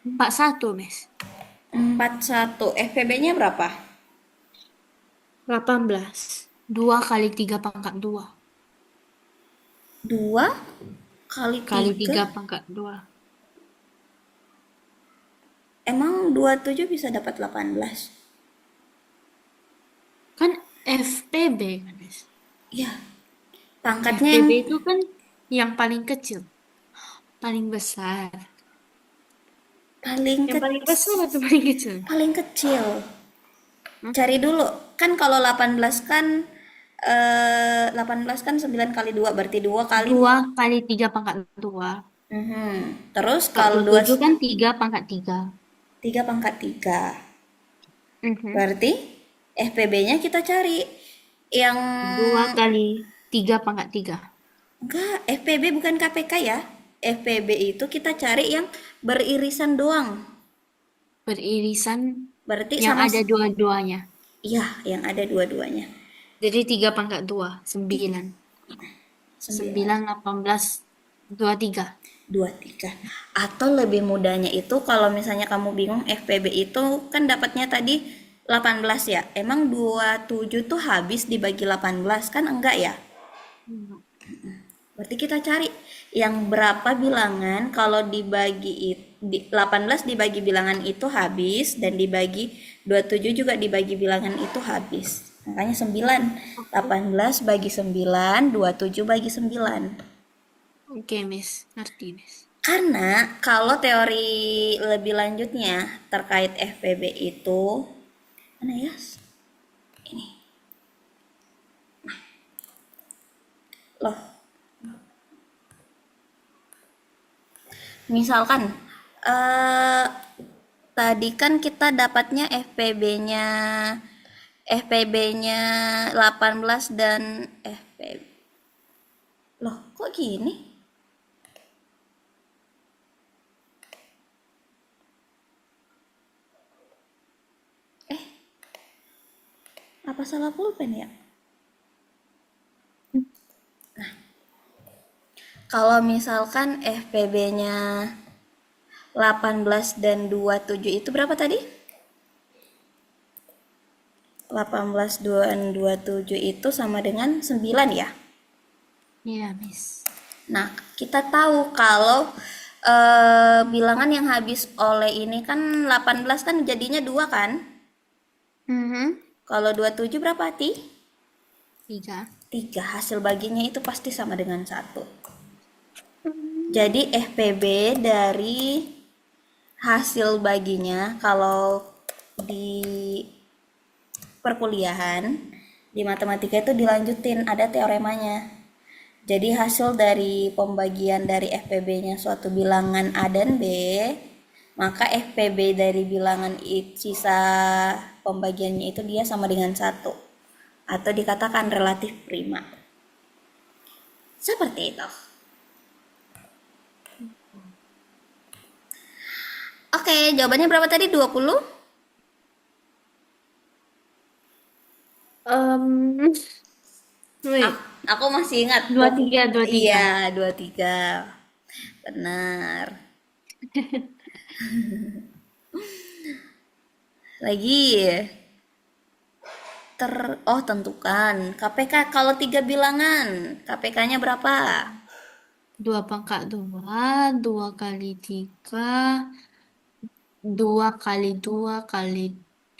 41, Miss. 41. FPB-nya berapa? 18. 2 kali 3 pangkat 2. 2 kali Kali 3. 3 pangkat 2. Emang 27 bisa dapat 18? Kan FPB kan, Miss. Ya, pangkatnya yang FPB itu kan yang paling kecil. Paling besar. paling Yang paling kecil. besar atau paling kecil? Paling kecil. Hah? Cari dulu. Kan kalau 18 kan 18 kan 9 kali 2 berarti 2 kali. 2 kali 3 pangkat 2. Terus kalau 2 47 kan 3 pangkat 3. 3 pangkat 3. Mhm. Berarti FPB-nya kita cari yang 2 kali 3 pangkat 3. enggak, FPB bukan KPK ya. FPB itu kita cari yang beririsan doang. Beririsan Berarti yang sama, ada dua-duanya. iya, yang ada dua-duanya. Jadi 3 pangkat 2, 9. 9, 9, 18, 23. 23. Atau lebih mudahnya itu kalau misalnya kamu bingung FPB itu kan dapatnya tadi 18 ya. Emang 27 tuh habis dibagi 18 kan enggak ya? Berarti kita cari yang berapa bilangan kalau dibagi 18 dibagi bilangan itu habis dan dibagi 27 juga dibagi bilangan itu habis. Makanya 9. Oke. 18 bagi 9, 27 bagi 9. Oke, Miss. Ngerti, Miss. Karena kalau teori lebih lanjutnya terkait FPB itu, mana ya? Ini. Loh, misalkan eh tadi kan kita dapatnya FPB-nya 18 dan FPB. Loh, kok gini? Eh, apa salah pulpen ya? Kalau misalkan FPB-nya 18 dan 27 itu berapa tadi? 18 dan 27 itu sama dengan 9 ya? Iya, Miss. Nah, kita tahu kalau bilangan yang habis oleh ini kan 18 kan jadinya 2 kan? Mhm. Kalau 27 berapa, Ti? 3. 3. Hasil baginya itu pasti sama dengan 1. Hmm. Jadi FPB dari hasil baginya kalau di perkuliahan di matematika itu dilanjutin, ada teoremanya. Jadi hasil dari pembagian dari FPB-nya suatu bilangan A dan B, maka FPB dari bilangan sisa pembagiannya itu dia sama dengan 1. Atau dikatakan relatif prima. Seperti itu. Oke, jawabannya berapa tadi? 20? Um, wait, Aku masih ingat. 23, 23. Iya, 23. Benar. Lagi. Tentukan. KPK kalau 3 bilangan. KPK-nya berapa? 2 pangkat 2, 2 kali 3, 2 kali 2 kali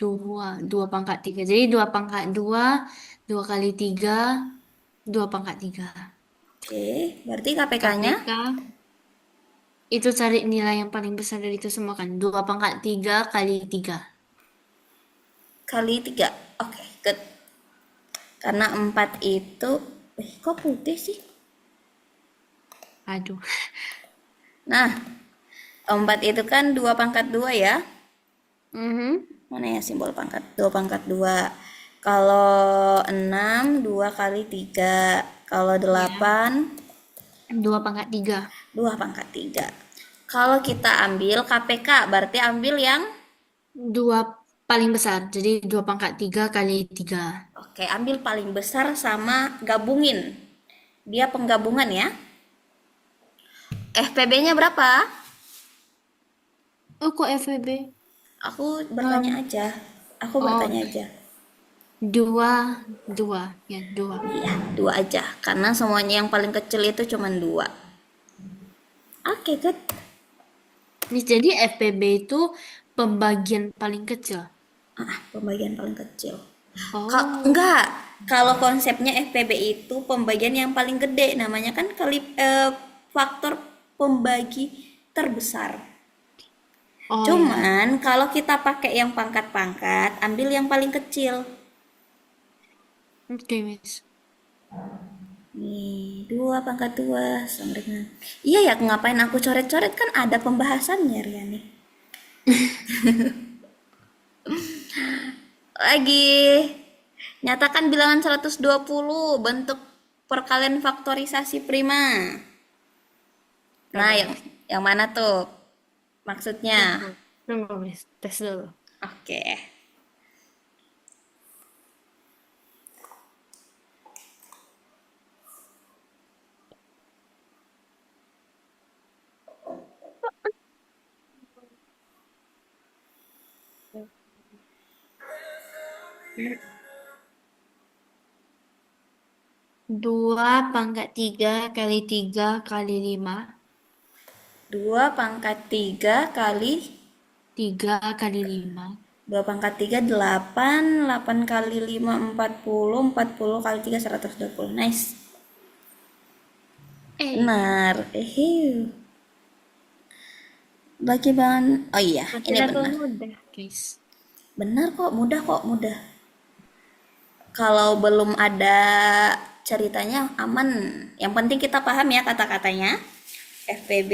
2, 2 pangkat 3. Jadi 2 pangkat 2, 2 kali 3, 2 pangkat 3. Oke, berarti KPK-nya KPK itu cari nilai yang paling besar dari itu semua kan. 2 pangkat 3 kali 3. kali 3. Oke, good. Karena 4 itu, kok putih sih? Aduh. Nah, 4 itu kan 2 pangkat 2 ya. Mhm. Mana ya simbol pangkat? 2 pangkat 2. Kalau 6, 2 kali 3. Kalau Ya. 8, 2 pangkat 3. 2 pangkat 3. Kalau kita ambil KPK, berarti ambil yang, Dua paling besar. Jadi 2 pangkat 3 kali 3. oke, ambil paling besar sama gabungin. Dia penggabungan ya. FPB-nya berapa? Oh, kok FWB? Aku bertanya Um, aja. Aku oh, bertanya aja. 2. Ya, 2. Iya, 2 aja. Karena semuanya yang paling kecil itu cuma 2. Oke, good. Jadi FPB itu pembagian paling kecil. Pembagian paling kecil. Oh, Enggak. Kalau konsepnya FPB itu pembagian yang paling gede. Namanya kan faktor pembagi terbesar. oh ya. Cuman kalau kita pakai yang pangkat-pangkat, ambil yang paling kecil. Oke, Miss. Nih, 2 pangkat 2 sama dengan. Iya ya, ngapain aku coret-coret, kan ada pembahasannya, Riani. Lagi. Nyatakan bilangan 120 bentuk perkalian faktorisasi prima. Nah, Sabar. yang mana tuh maksudnya? Tunggu. Tunggu, Miss. Tes dulu. Oke. 2 pangkat 3 kali 3 kali 5. 2 pangkat 3 kali 3 kali 5. 2 pangkat 3 8, 8 kali 5 40, 40 kali 3 120. Nice. Eh, Benar. Bagaimana? Oh iya, masih ini level benar. mudah, guys. Benar kok, mudah kok, mudah. Kalau belum ada ceritanya aman. Yang penting kita paham ya kata-katanya. FPB,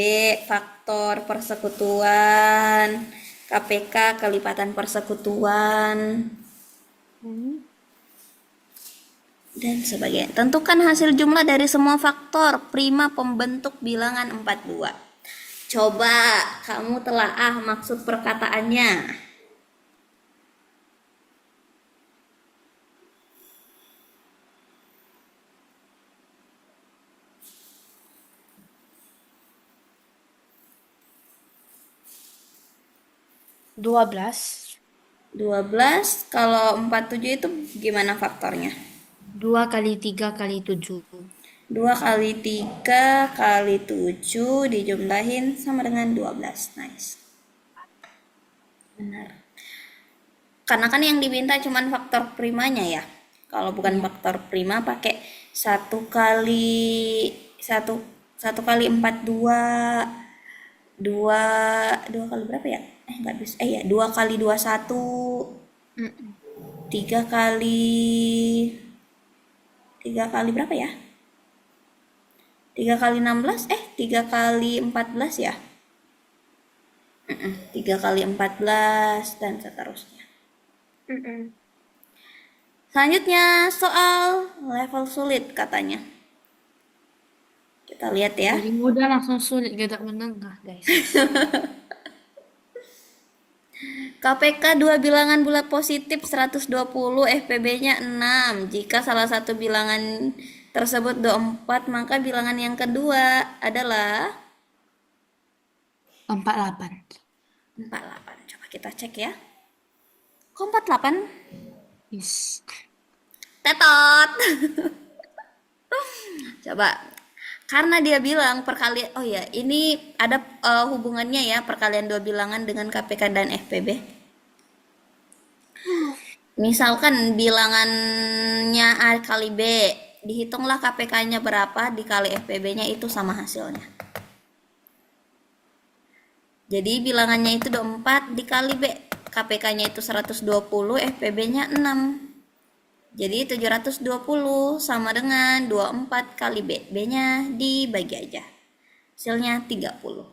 faktor persekutuan, KPK, kelipatan persekutuan, Hmm. dan sebagainya. Tentukan hasil jumlah dari semua faktor prima pembentuk bilangan 42. Coba kamu telaah maksud perkataannya. 12. 12 kalau 47 itu gimana faktornya? 2 kali 3 kali 7. 2 kali 3 kali 7 dijumlahin sama dengan 12. Nice. Benar. Karena kan yang diminta cuman faktor primanya ya. Kalau bukan Iya. faktor prima pakai satu satu kali 4 dua, dua dua kali berapa ya? Nggak bisa. Ya 2 kali 2 satu, Mm-mm. 3 kali 3 kali berapa ya? 3 kali 16, 3 kali 14 ya? 3 kali 14 dan seterusnya. Mm-mm. Selanjutnya soal level sulit katanya. Kita lihat ya. Dari mudah langsung sulit gak menengah, guys. KPK dua bilangan bulat positif 120, FPB-nya 6. Jika salah satu bilangan tersebut 24, maka bilangan yang kedua adalah 48. 48. Coba kita cek ya. Kok 48? Yes. Tetot. Coba. Karena dia bilang perkalian, oh ya, ini ada hubungannya ya perkalian dua bilangan dengan KPK dan FPB. Misalkan bilangannya A kali B, dihitunglah KPK-nya berapa dikali FPB-nya itu sama hasilnya. Jadi bilangannya itu 24 dikali B, KPK-nya itu 120, FPB-nya 6. Jadi 720 sama dengan 24 kali B. B-nya dibagi aja. Hasilnya 30.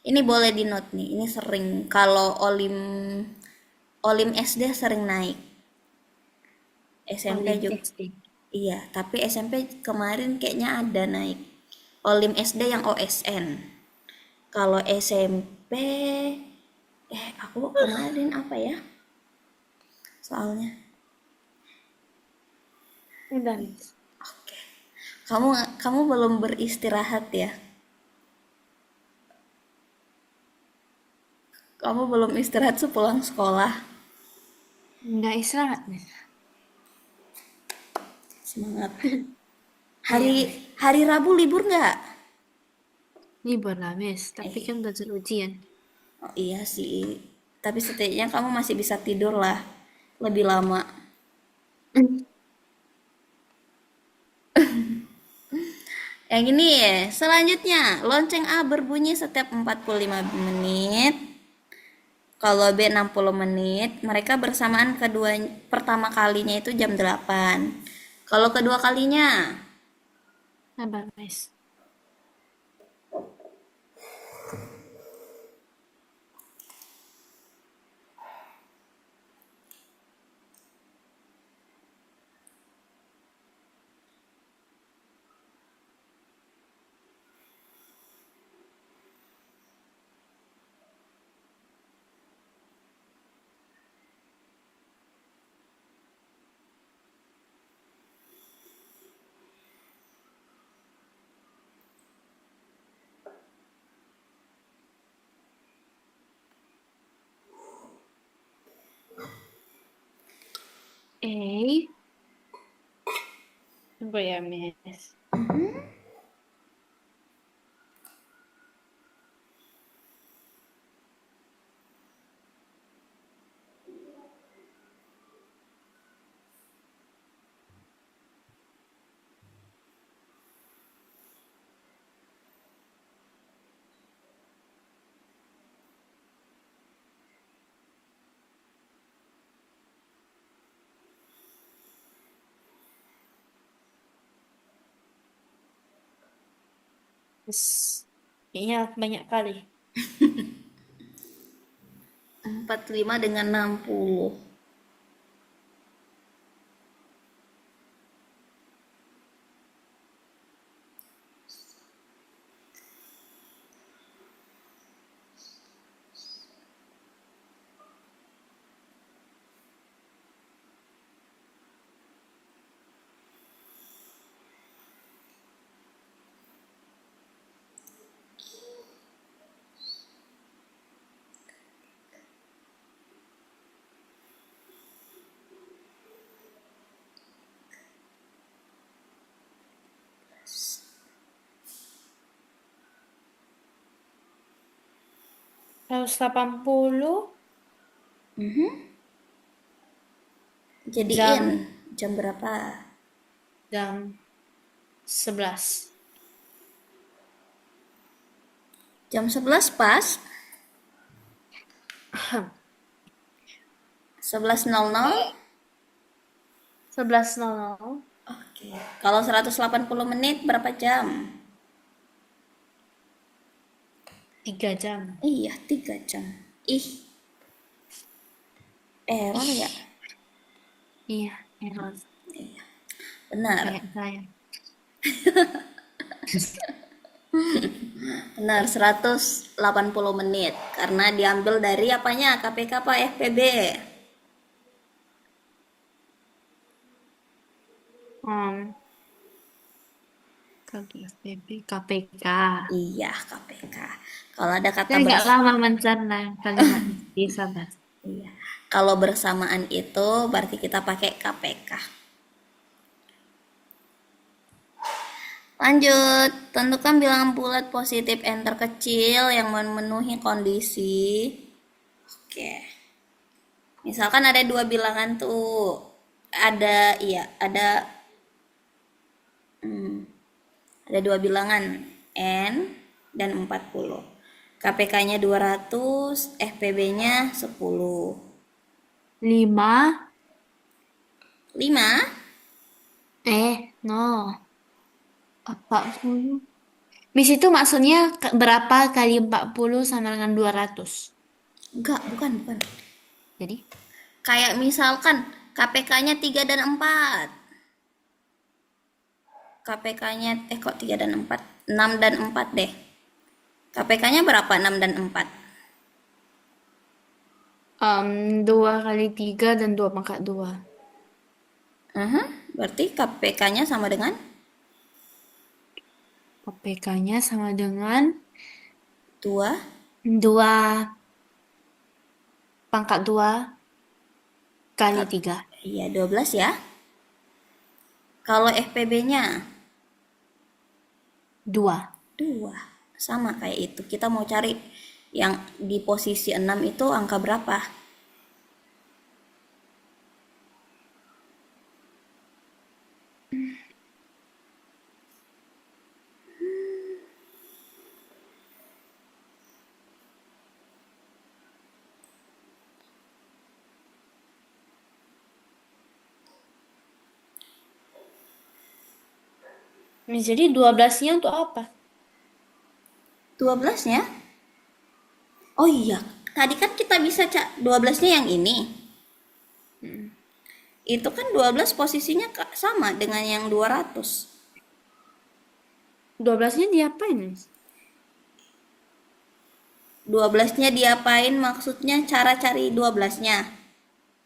Ini boleh di note nih. Ini sering kalau Olim Olim SD sering naik. SMP juga. Olimpiade. Iya, tapi SMP kemarin kayaknya ada naik. Olim SD yang OSN. Kalau SMP aku kemarin apa ya? Soalnya. Udah, Miss. Oke. Kamu kamu belum beristirahat ya? Kamu belum istirahat sepulang sekolah. Nggak istirahat, Miss. Semangat. Iya, Hari Miss. hari Rabu libur nggak? Libur lah, Miss. Tapi Eh, kan belajar ujian. oh iya sih. Tapi setidaknya kamu masih bisa tidur lah lebih lama. Yang ini ya, selanjutnya lonceng A berbunyi setiap 45 menit. Kalau B 60 menit, mereka bersamaan kedua pertama kalinya itu jam 8. Kalau kedua kalinya, Sabar, Miss. Eh, tunggu ya, Miss. Yes. Kayaknya banyak kali. 45 dengan 60. 180 Mhm. Jadiin jam jam berapa? jam 11. Jam 11 pas? 11.00? 11.00. Oke. Kalau 180 menit berapa jam? 3 jam. Iya, 3 jam. Ih, error ya? Ih, iya, error Iya, benar. kayak saya. Benar, 180 menit. Karena diambil dari apanya? KPK apa FPB? Um, kaki FPB, KPK. Iya, KPK. Kalau ada kata Saya nggak bers lama mencerna kalimatnya. Sabar. iya. Kalau bersamaan itu berarti kita pakai KPK. Lanjut, tentukan bilangan bulat positif n terkecil yang memenuhi kondisi. Oke. Misalkan ada dua bilangan tuh. Ada dua bilangan n dan 40. KPK-nya 200, FPB-nya 10. 5, 5. no. Apa 10? Miss itu maksudnya berapa kali 40 sama dengan 200? Enggak, bukan, bukan. Jadi, Kayak misalkan KPK-nya 3 dan 4. KPK-nya kok 3 dan 4? 6 dan 4 deh. KPK-nya berapa 6 dan 4? 2 kali 3 dan 2 pangkat 2. Aha, berarti KPK-nya sama dengan KPK-nya sama dengan 2. 2 pangkat 2 kali 3. Iya, 12 ya. Kalau FPB-nya 2. 2. Sama kayak itu. Kita mau cari yang di posisi 6 itu angka berapa? Jadi 12-nya untuk apa? 12-nya? Oh iya, tadi kan kita bisa cak 12-nya yang ini. Hmm. Itu kan 12 posisinya sama dengan yang 200. 12-nya diapain, Miss? 12-nya diapain maksudnya cara cari 12-nya?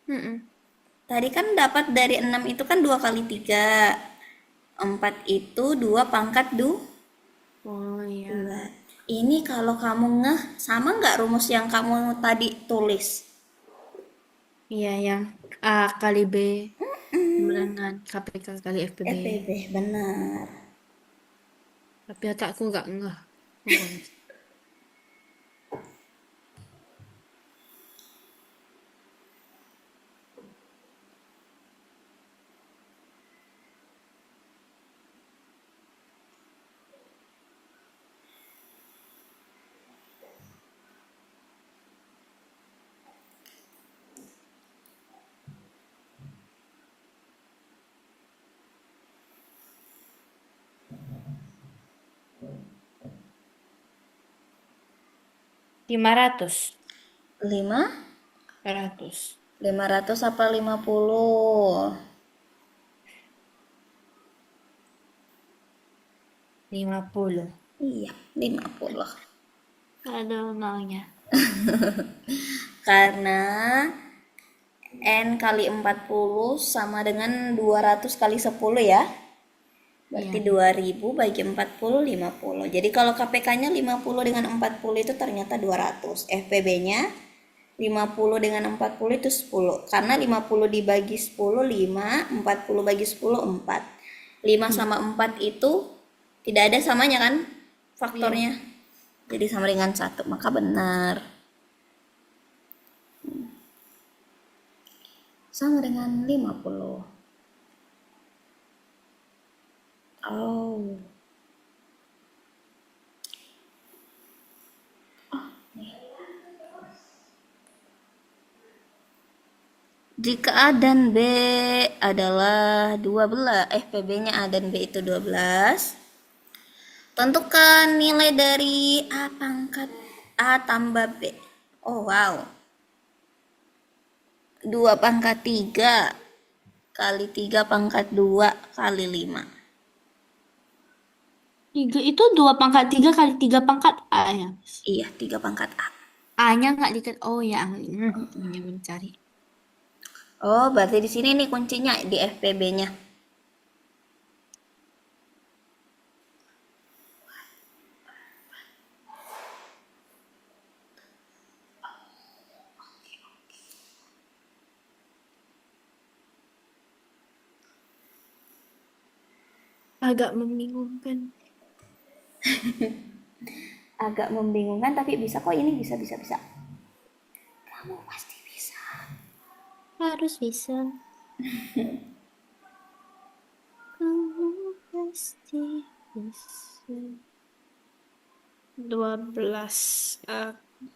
Mm-mm. Tadi kan dapat dari 6 itu kan 2 kali 3. 4 itu 2 pangkat 2. Oh iya. Ini kalau kamu ngeh, sama nggak rumus yang kamu tadi tulis? Iya, yang A kali B dengan KPK kali FPB. FPB, benar. Tapi otakku nggak ngeh. Apa, Miss? 500. 5? 500. 500 apa 50? 50. Iya, 50. Aduh, maunya. Karena N kali 40 sama dengan 200 kali 10 ya. Berarti Iya. 2000 bagi 40, 50. Jadi kalau KPK-nya 50 dengan 40 itu ternyata 200. FPB-nya 50 dengan 40 itu 10. Karena 50 dibagi 10, 5. 40 bagi 10, 4. 5 sama 4 itu tidak ada samanya kan Iya. faktornya. Jadi sama dengan 1, maka benar. sama dengan 50. Oh, jika A dan B adalah 12, PB-nya A dan B itu 12, tentukan nilai dari A pangkat A tambah B. Oh, wow. 2 pangkat 3 kali 3 pangkat 2 kali 5. Tiga itu 2 pangkat 3 kali 3 pangkat A ya. Iya, 3 pangkat A. A-nya nggak dikit. Oh ya, ini mencari. Oh, berarti di sini nih kuncinya di FPB-nya. Agak membingungkan. Agak membingungkan tapi bisa kok, ini bisa bisa bisa. Kamu pasti bisa. Harus bisa. Kamu pasti bisa. 12.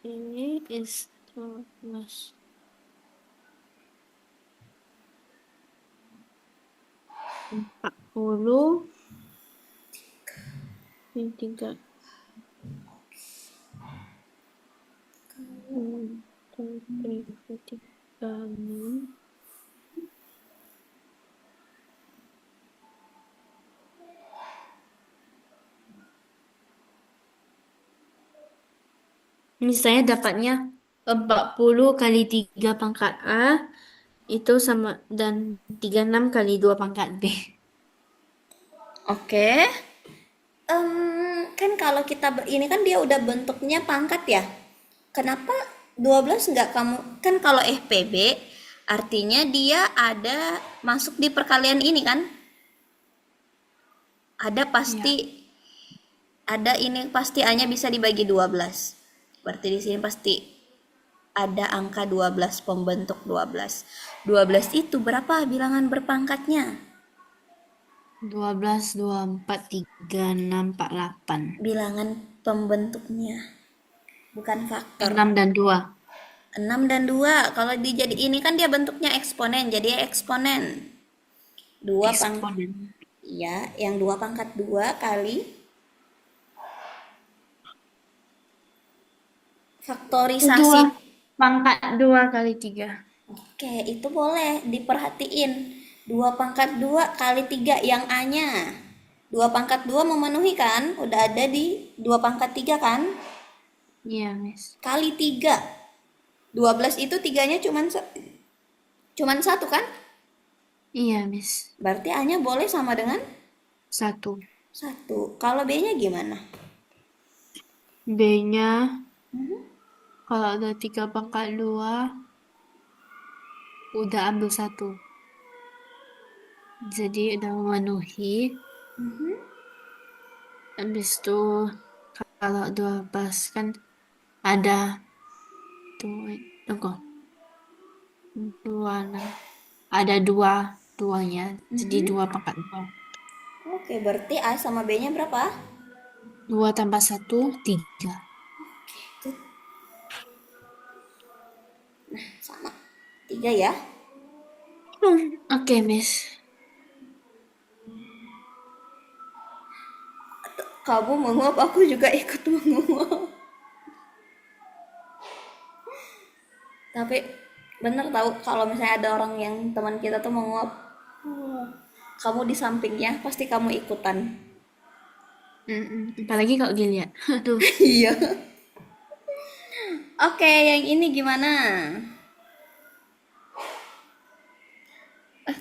Ini is 12. 40. Ini 3. Tiga, 6. Misalnya dapatnya 40 kali 3 pangkat A itu sama dan 36 kali 2 pangkat B. Oke. Kan kalau kita ini kan dia udah bentuknya pangkat ya. Kenapa 12 nggak kamu, kan kalau FPB artinya dia ada masuk di perkalian ini kan? Ada Ya. pasti, ada ini pasti A-nya bisa dibagi 12. Berarti di sini pasti ada angka 12, pembentuk 12. 12 itu berapa bilangan berpangkatnya? 12, 24, 3, 6, 4, 8. Bilangan pembentuknya, bukan faktor. 6 dan 2. 6 dan 2. Kalau dijadi ini kan dia bentuknya eksponen, jadi ya eksponen. 2 Eksponen. ya, yang 2 pangkat 2 kali faktorisasi. 2 pangkat 2 kali 3. Oke, itu boleh diperhatiin. 2 pangkat 2 kali 3 yang A-nya. 2 pangkat 2 memenuhi kan? Udah ada di 2 pangkat 3 kan? Iya, Miss. Kali 3. 12 itu tiganya cuman satu kan? Iya, Miss. Berarti A-nya boleh sama dengan 1. 1. Kalau B-nya gimana? B-nya kalau ada 3 pangkat 2 udah ambil 1. Jadi udah memenuhi. Habis itu kalau 12 kan ada tuh, tunggu, 2, 6. Ada duanya. Jadi 2 pangkat 2. Oke, berarti A sama B-nya berapa? 2 tambah 1, 3. Sama. 3 ya. Oke, Miss. Kamu menguap, aku juga ikut menguap. Tapi bener tahu kalau misalnya ada orang yang teman kita tuh menguap, kamu di sampingnya pasti kamu ikutan. Apalagi kalau dilihat. Aduh. Iya. Oke, yang ini gimana?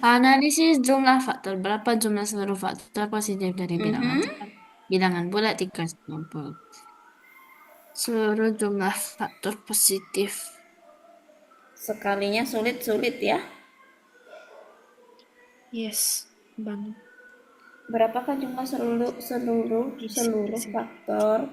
Analisis jumlah faktor. Berapa jumlah seluruh faktor positif dari bilangan? Bilangan bulat 390. Seluruh jumlah faktor positif. Sekalinya sulit-sulit ya. Yes, banget. Berapakah jumlah seluruh seluruh Yes, seluruh yes. faktor?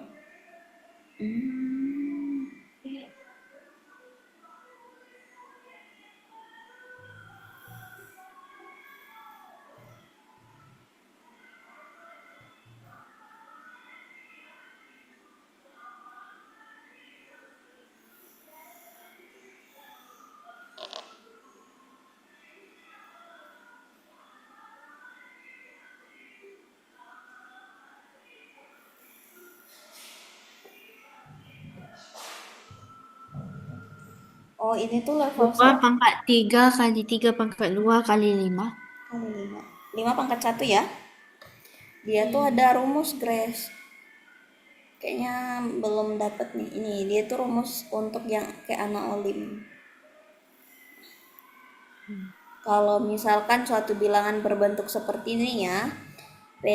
Oh, ini tuh level 2 1 pangkat 3 kali 3 pangkat 2 kali 5. kali 5. 5 pangkat 1 ya. Dia tuh Hmm. ada rumus, Grace. Kayaknya belum dapet nih. Ini dia tuh rumus untuk yang kayak anak olim. Kalau misalkan suatu bilangan berbentuk seperti ini ya, P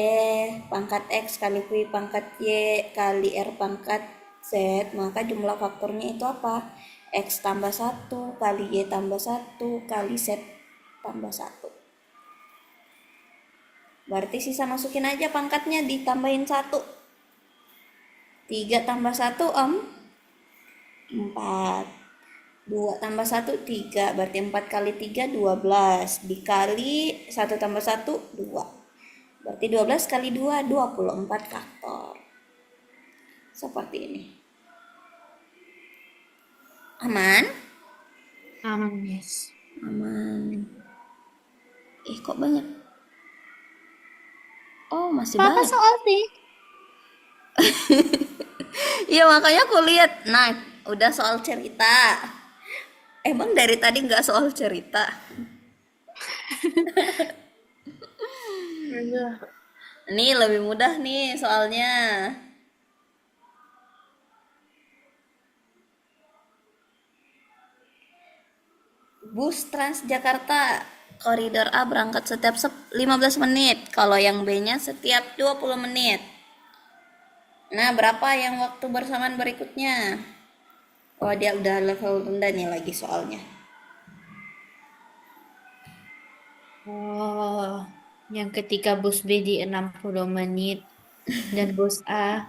pangkat X kali V pangkat Y kali R pangkat Z, maka jumlah faktornya itu apa? X tambah 1 kali Y tambah 1 kali Z tambah 1. Berarti sisa masukin aja pangkatnya ditambahin 1. 3 tambah 1 4. 2 tambah 1 3. Berarti 4 kali 3 12. Dikali 1 tambah 1 2. Berarti 12 kali 2 24 faktor. Seperti ini. Aman? Aman, yes. Aman. Kok banyak? Oh, masih Papa banyak. soal sih. Iya, makanya aku lihat. Nah, udah soal cerita. Emang dari tadi nggak soal cerita? Aduh. Ini lebih mudah nih soalnya. Bus Transjakarta koridor A berangkat setiap 15 menit. Kalau yang B-nya setiap 20 menit. Nah, berapa yang waktu bersamaan berikutnya? Oh, dia udah level rendah nih lagi soalnya. Oh, yang ketika bus B di 60 menit dan bus A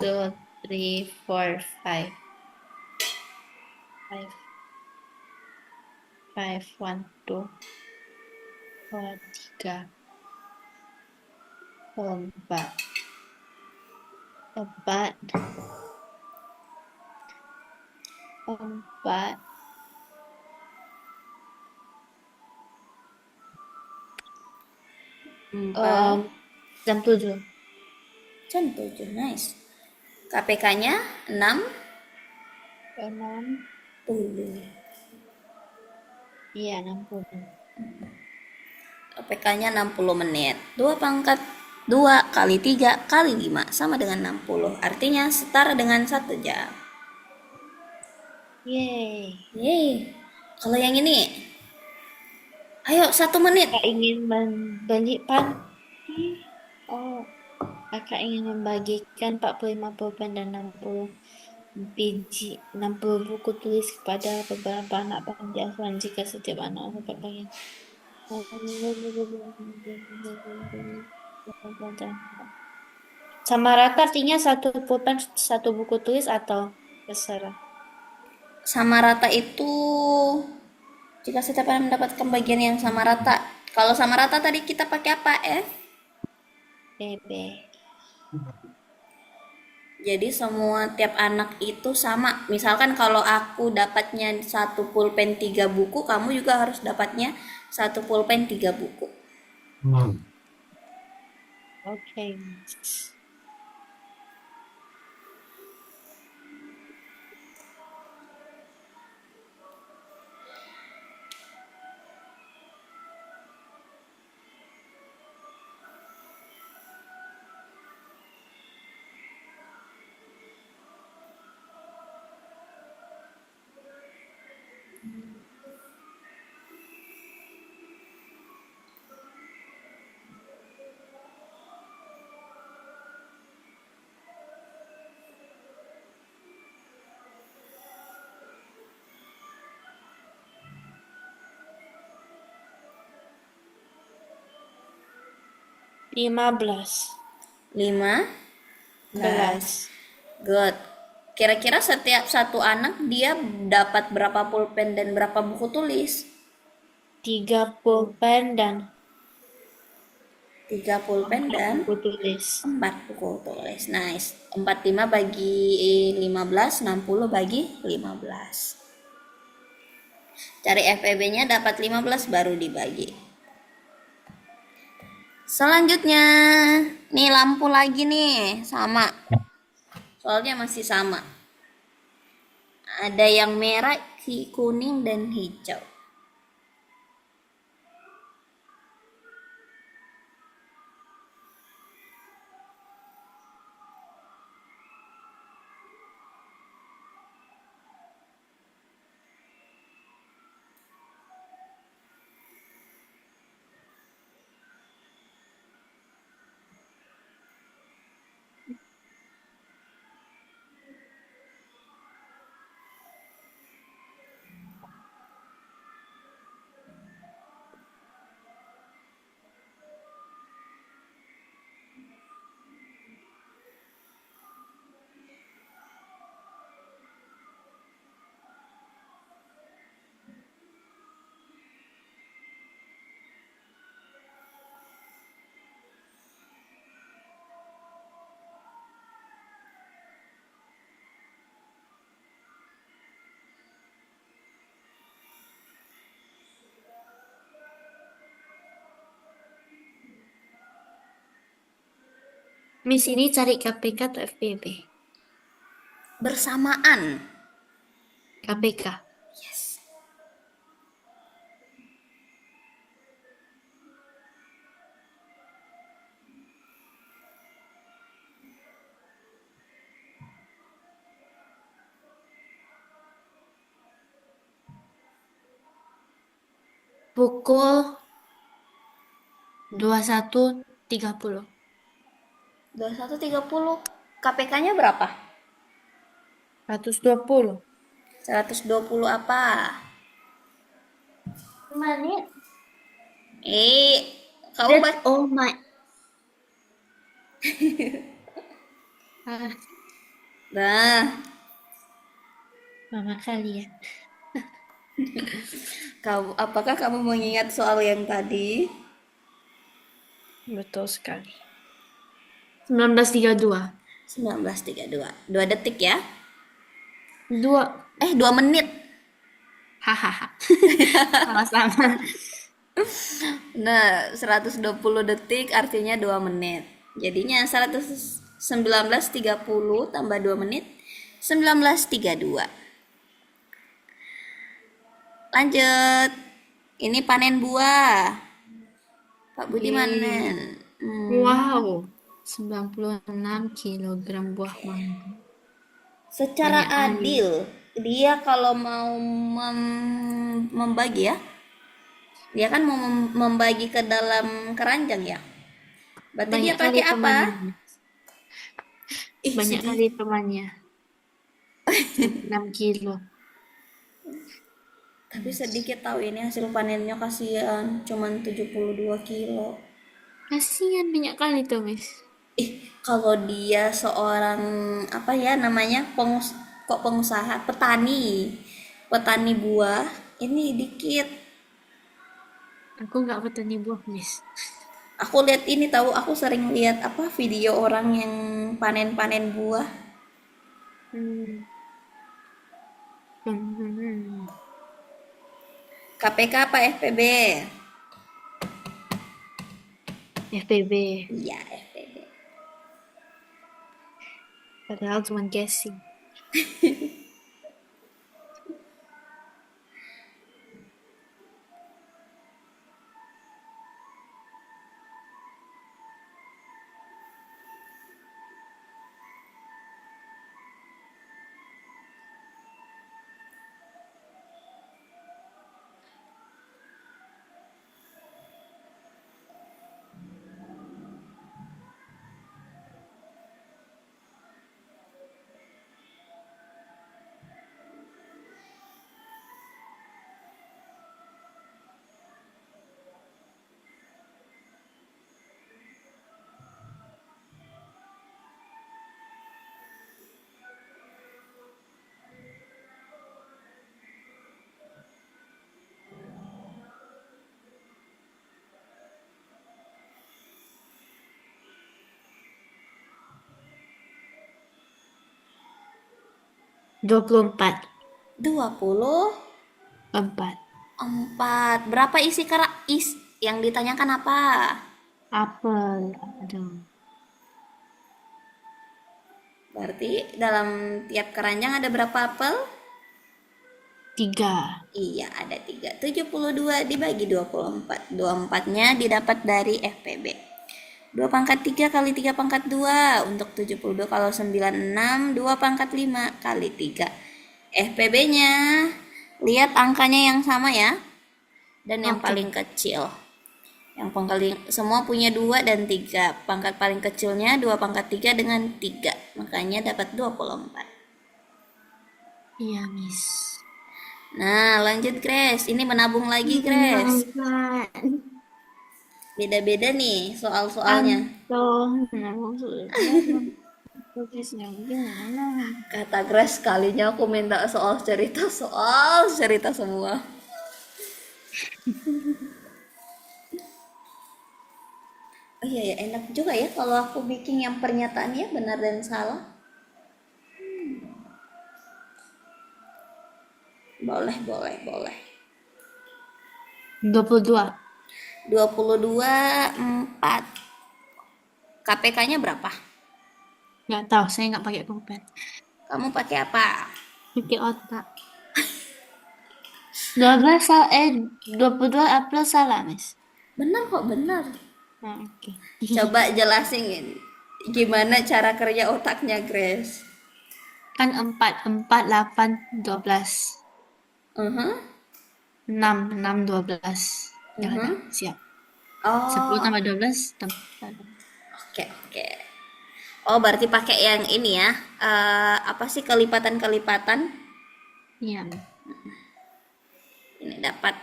2, 3, 4, 5. 5, 5, 1, 2, 3, 4. 4, 4. 4 Jam 7. jam 7. Nice. KPK-nya 60. 6. Iya, 60. KPK-nya 60 menit. 2 pangkat 2 kali 3 kali 5 sama dengan 60. Artinya setara dengan 1 jam. Yeay. Yeay. Kalau yang ini, ayo 1 menit. Kakak ingin membeli panti. Oh, kakak ingin membagikan 45 pulpen dan 60 biji 60 buku tulis kepada beberapa anak panti asuhan jika setiap anak dapat bagian. Sama rata artinya satu pulpen satu buku tulis atau terserah. Sama rata itu jika setiap orang mendapatkan bagian yang sama rata. Kalau sama rata tadi kita pakai apa? F. BB. Jadi semua tiap anak itu sama. Misalkan kalau aku dapatnya satu pulpen 3 buku, kamu juga harus dapatnya satu pulpen 3 buku. Oke. 15. 15. Good. Kira-kira setiap satu anak dia dapat berapa pulpen dan berapa buku tulis? 3 pulpen dan 3 pulpen 4 dan buku tulis. 4 buku tulis. Nice. 45 bagi 15, 60 bagi 15. Cari FEB-nya dapat 15 baru dibagi. Selanjutnya, nih lampu lagi nih, sama. Soalnya masih sama. Ada yang merah, kuning, dan hijau. Miss ini cari KPK atau FPP? Bersamaan. KPK. Yes. Pukul 21.30. 21.30. KPK-nya berapa? 120. 120 apa? Menit. Kamu That's all my. Ah, Nah, mama kalian. apakah kamu mengingat soal yang tadi? Betul sekali. 19.32. 19.32. 2 detik ya. 2. 2 menit. Hahaha. Sama-sama. Nah, 120 detik artinya 2 menit. Jadinya 19.30 tambah 2 menit, 19.32. Lanjut. Ini panen buah. Pak Budi Yeay. manen. Wow. 96 kilogram buah mangga. Secara Banyak kali. adil, dia kalau mau membagi ya, dia kan mau membagi ke dalam keranjang ya. Berarti dia Banyak kali pakai apa? temannya. Banyak kali Sedih. temannya. 6 kilo. Tapi sedikit tahu ini hasil panennya, kasihan, cuman 72 kilo. Kasihan banyak kali tuh, Miss. Kalau dia seorang apa ya namanya kok pengusaha, petani buah, ini dikit. Aku nggak petani buah, Miss. Aku lihat ini tahu, aku sering lihat apa video orang yang panen-panen buah. Hmm. Hmm. KPK apa FPB? FPB. Iya, FPB. Padahal cuma guessing. 24. 24. 4. Berapa isi yang ditanyakan apa? Apel. Aduh. Berarti dalam tiap keranjang ada berapa apel? 3. Iya, ada 3. 72 dibagi 24. 24-nya didapat dari FPB. 2 pangkat 3 kali 3 pangkat 2 untuk 72. Kalau 96, 2 pangkat 5 kali 3. FPB-nya, lihat angkanya yang sama ya. Dan yang Oke. paling kecil. Yang paling semua punya 2 dan 3. Pangkat paling kecilnya 2 pangkat 3 dengan 3. Makanya dapat 24. Iya, Miss. Nah, lanjut Grace. Ini menabung lagi Grace. Menyenangkan. Beda-beda nih soal-soalnya. Maksudnya tulisnya gimana? Kata Grace kalinya aku minta soal cerita semua. Oh iya ya, enak juga ya kalau aku bikin yang pernyataannya benar dan salah. Boleh, boleh, boleh. 22. 22 4. KPK-nya berapa? Nggak tahu, saya nggak pakai pulpen. Kamu pakai apa? Pakai otak. 12 22 April salah, Miss. Benar kok, benar. Nah, oke. Coba jelasin gimana cara kerja otaknya Grace. Kan 4 4 8 12. Mhm, 6 6 12. Dah ada, mhm. siap. 10 Oh, tambah 12 tambah. oke, oke. Oh, berarti pakai yang ini ya. Apa sih kelipatan-kelipatan? Iya. Ini dapat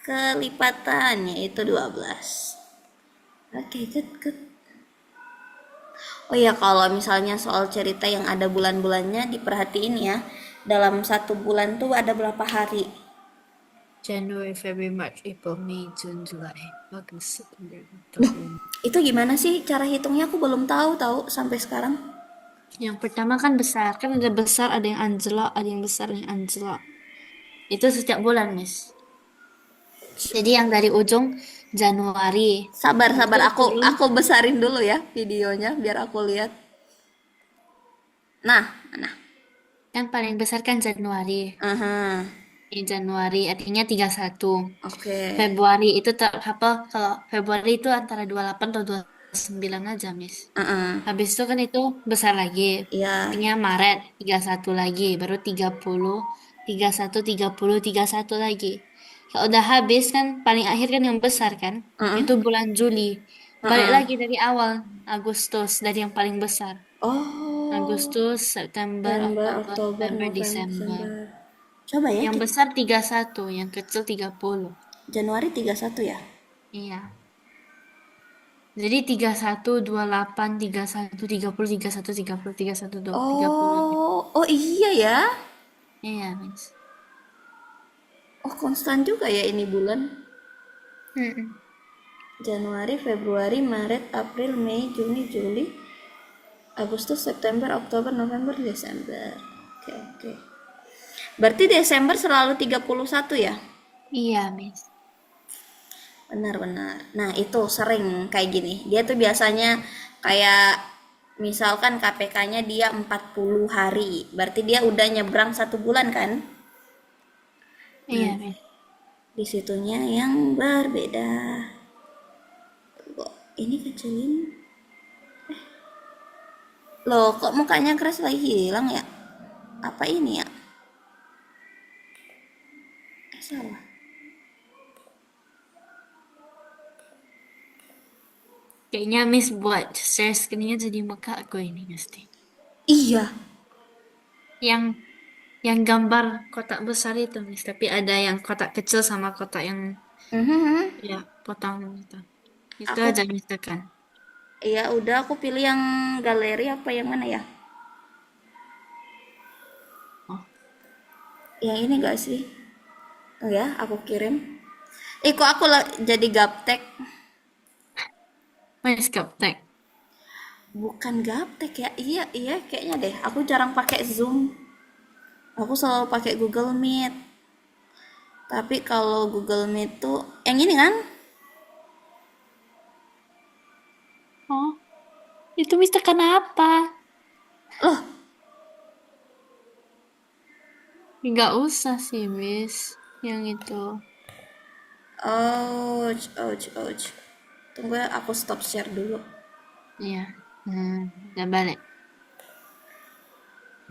kelipatannya itu 12. Oke, good, good. Oh ya, kalau misalnya soal cerita yang ada bulan-bulannya diperhatiin ya. Dalam satu bulan tuh ada berapa hari? January, February, March, April, May, June, July, August, September, Loh, October. itu gimana sih cara hitungnya? Aku belum tahu sampai sekarang. Yang pertama kan besar, kan ada besar, ada yang anjlok, ada yang besar, ada yang anjlok. Itu setiap bulan, Miss. Jadi yang dari ujung Januari, Sabar, habis sabar. itu Aku turun, aku besarin dulu ya videonya biar aku lihat. Nah, nah. kan paling besar kan Januari. Aha. Ini Januari artinya 31. Oke. Februari itu apa? Kalau Februari itu antara 28 atau 29 aja, Miss. Heeh. Habis itu kan itu besar lagi. Iya. Artinya Maret 31 lagi, baru 30, 31, 30, 31 lagi. Kalau udah habis kan paling akhir kan yang besar kan? Heeh. Itu bulan Juli. Balik Heeh. lagi dari awal Agustus dari yang paling besar. Oh. Agustus, September, September, Oktober, Oktober, November, November, Desember. Desember. Coba ya, Yang besar 31, yang kecil 30. Januari 31 ya? Iya. Jadi 31, 28, 31, 30, 31, 30, 31, 30. Oh, oh iya ya. Iya, Miss. Oh, konstan juga ya ini bulan. Mm-mm. Januari, Februari, Maret, April, Mei, Juni, Juli, Agustus, September, Oktober, November, Desember. Oke, oke. Berarti Desember selalu 31 ya? Iya, Miss. Benar-benar. Nah, itu sering kayak gini. Dia tuh biasanya kayak misalkan KPK-nya dia 40 hari. Berarti dia udah nyebrang 1 bulan kan? Nah, Iya, Miss. di situnya yang berbeda. Kok ini kecilin? Loh, kok mukanya keras lagi hilang ya? Apa ini ya? Salah. Kayaknya Miss buat share screen-nya jadi muka aku ini pasti. Iya. Yang yang gambar kotak besar itu, Miss. Tapi ada yang kotak kecil sama kotak yang Mhm. ya potong itu. Itu Aku, aja Miss tekan. ya udah aku pilih yang galeri apa yang mana ya? Oh, Yang ini gak sih? Oh ya, aku kirim. Kok aku jadi gaptek? Miss Gaptek. Bukan gaptek ya? Iya, iya kayaknya deh. Aku jarang pakai Zoom. Aku selalu pakai Google Meet. Tapi kalau Google Meet tuh yang ini kan? Oh, itu Miss tekan apa? Loh, Nggak usah sih, Miss. Yang itu. Ouch, ouch, ouch. Tunggu ya, aku stop share dulu. Iya. Hmm, udah balik.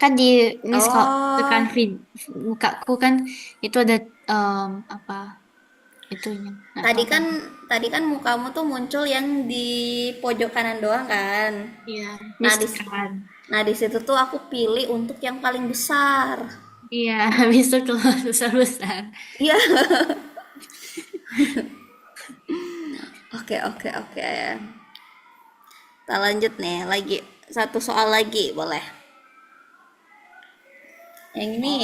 Kan di Miss kalau tekan Oh, mukaku kan itu ada apa itunya. Nggak tahu tadi apa. kan tadi kan mukamu tuh muncul yang di pojok kanan doang kan. Iya, Nah, Miss di tekan. nah di situ tuh aku pilih untuk yang paling besar. Iya, habis itu keluar besar-besar. Iya. Oke, oke, oke. Kita lanjut nih, lagi satu soal lagi, boleh. Yang ini,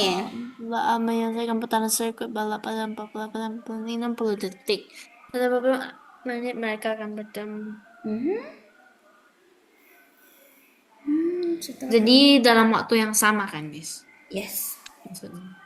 Mbak menyelesaikan putaran sirkuit balap pada 60 detik. Pada beberapa menit mereka akan bertemu. mhm, setelah Jadi dalam waktu yang sama kan, Miss? yes, Maksudnya.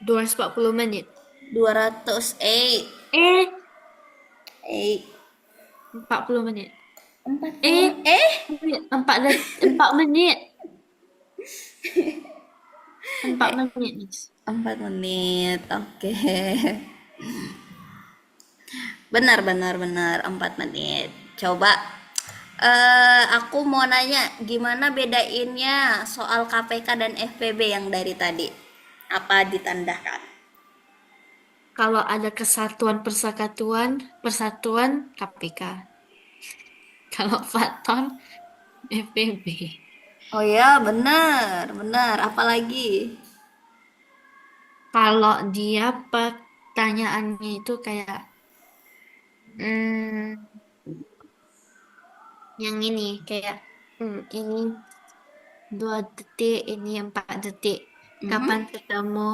240 menit. 208, Eh, 8, 40 menit. 40, Eh, eh, 4 menit. 4 menit, Miss. 4 menit, oke. Benar, benar, benar, 4 menit. Coba, aku mau nanya, gimana bedainnya soal KPK dan FPB yang dari tadi? Apa ditandakan? Kalau ada kesatuan persatuan, persatuan KPK. Kalau Faton, FPB. Oh ya, benar, benar. Apalagi? Kalau dia pertanyaannya itu kayak, hmm, yang ini kayak, ini 2 detik, ini 4 detik. Kapan Mhm. ketemu?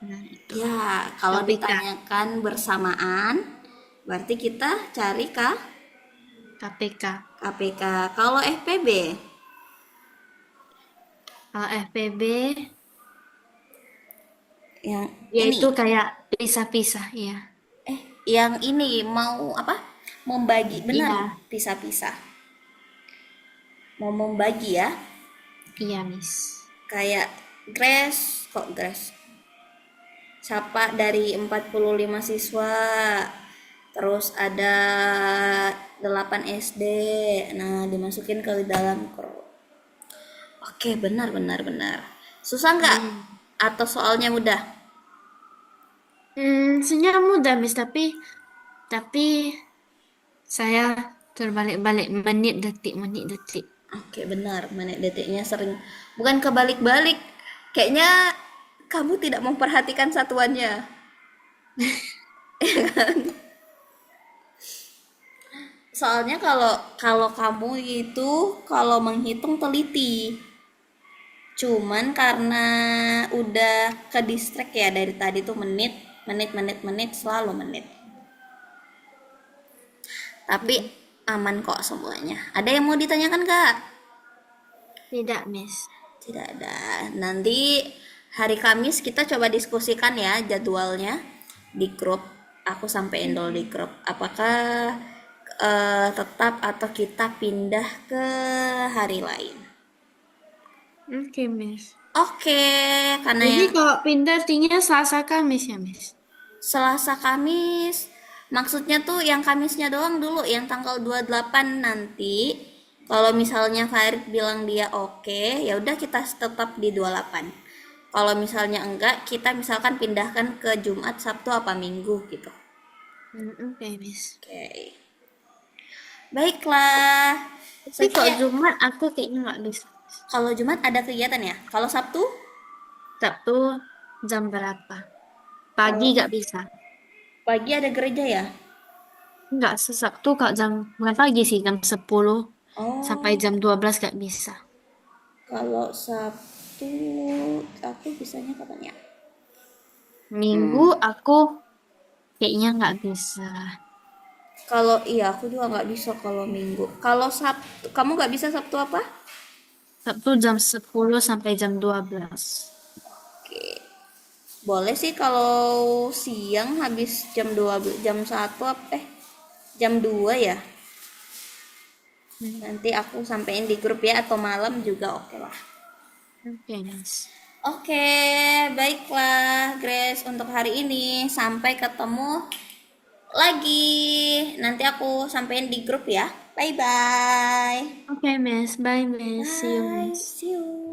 Nah, itu Ya, kalau KPK. ditanyakan bersamaan, berarti kita cari KPK. KPK. Kalau FPB, Kalau FPB, yang yaitu ini, kayak pisah-pisah, ya. yang ini mau apa? Membagi, benar, Iya, pisah-pisah. Mau membagi ya, iya, Miss. kayak Grace, kok Grace? Sapa dari 45 siswa, terus ada 8 SD. Nah, dimasukin ke dalam grup. Oke, benar, benar, benar. Susah nggak? Hmm. Atau soalnya mudah? Sebenarnya mudah, Miss, tapi saya terbalik-balik menit detik. Oke, benar. Menit detiknya sering. Bukan kebalik-balik. Kayaknya kamu tidak memperhatikan satuannya. Soalnya kalau kalau kamu itu kalau menghitung teliti. Cuman karena udah ke distract ya dari tadi tuh menit, menit, menit, menit, selalu menit. Tapi Mm-mm. aman kok semuanya. Ada yang mau ditanyakan, Kak? Tidak, Miss. Tidak ada. Nanti hari Kamis kita coba diskusikan ya jadwalnya di grup. Aku sampein dulu di Mm-mm. grup. Apakah tetap atau kita pindah ke hari lain? Oke, Miss. Oke, karena Jadi yang kalau pindah tinggal Selasa Kamis ya, Miss. Selasa Kamis, maksudnya tuh yang Kamisnya doang dulu, yang tanggal 28 nanti. Kalau misalnya Farid bilang dia oke, ya udah kita tetap di 28. Kalau misalnya enggak, kita misalkan pindahkan ke Jumat, Sabtu apa Minggu gitu. Oke, Miss. Oke. Baiklah. Tapi kalau Sekian. Jumat aku kayaknya nggak bisa. Kalau Jumat ada kegiatan ya. Kalau Sabtu, Sabtu jam berapa? Pagi kalau nggak bisa. pagi ada gereja ya. Nggak sesabtu kalau jam bukan pagi sih jam 10 sampai Oh, jam 12 nggak bisa. kalau Sabtu. Sabtu aku bisanya kapan ya? Minggu aku kayaknya nggak bisa. Kalau iya aku juga nggak bisa kalau Minggu. Kalau Sabtu kamu nggak bisa Sabtu apa? Sabtu jam 10 sampai jam 12. Oke. Boleh sih kalau siang habis jam 1 jam 2 ya. Hmm, Nanti aku sampein di grup ya atau malam juga oke lah. oke, Mas. Oke, baiklah Grace untuk hari ini. Sampai ketemu lagi. Nanti aku sampein di grup ya. Bye bye. Oke, Miss. Bye, Miss. See you, Bye. Miss. See you.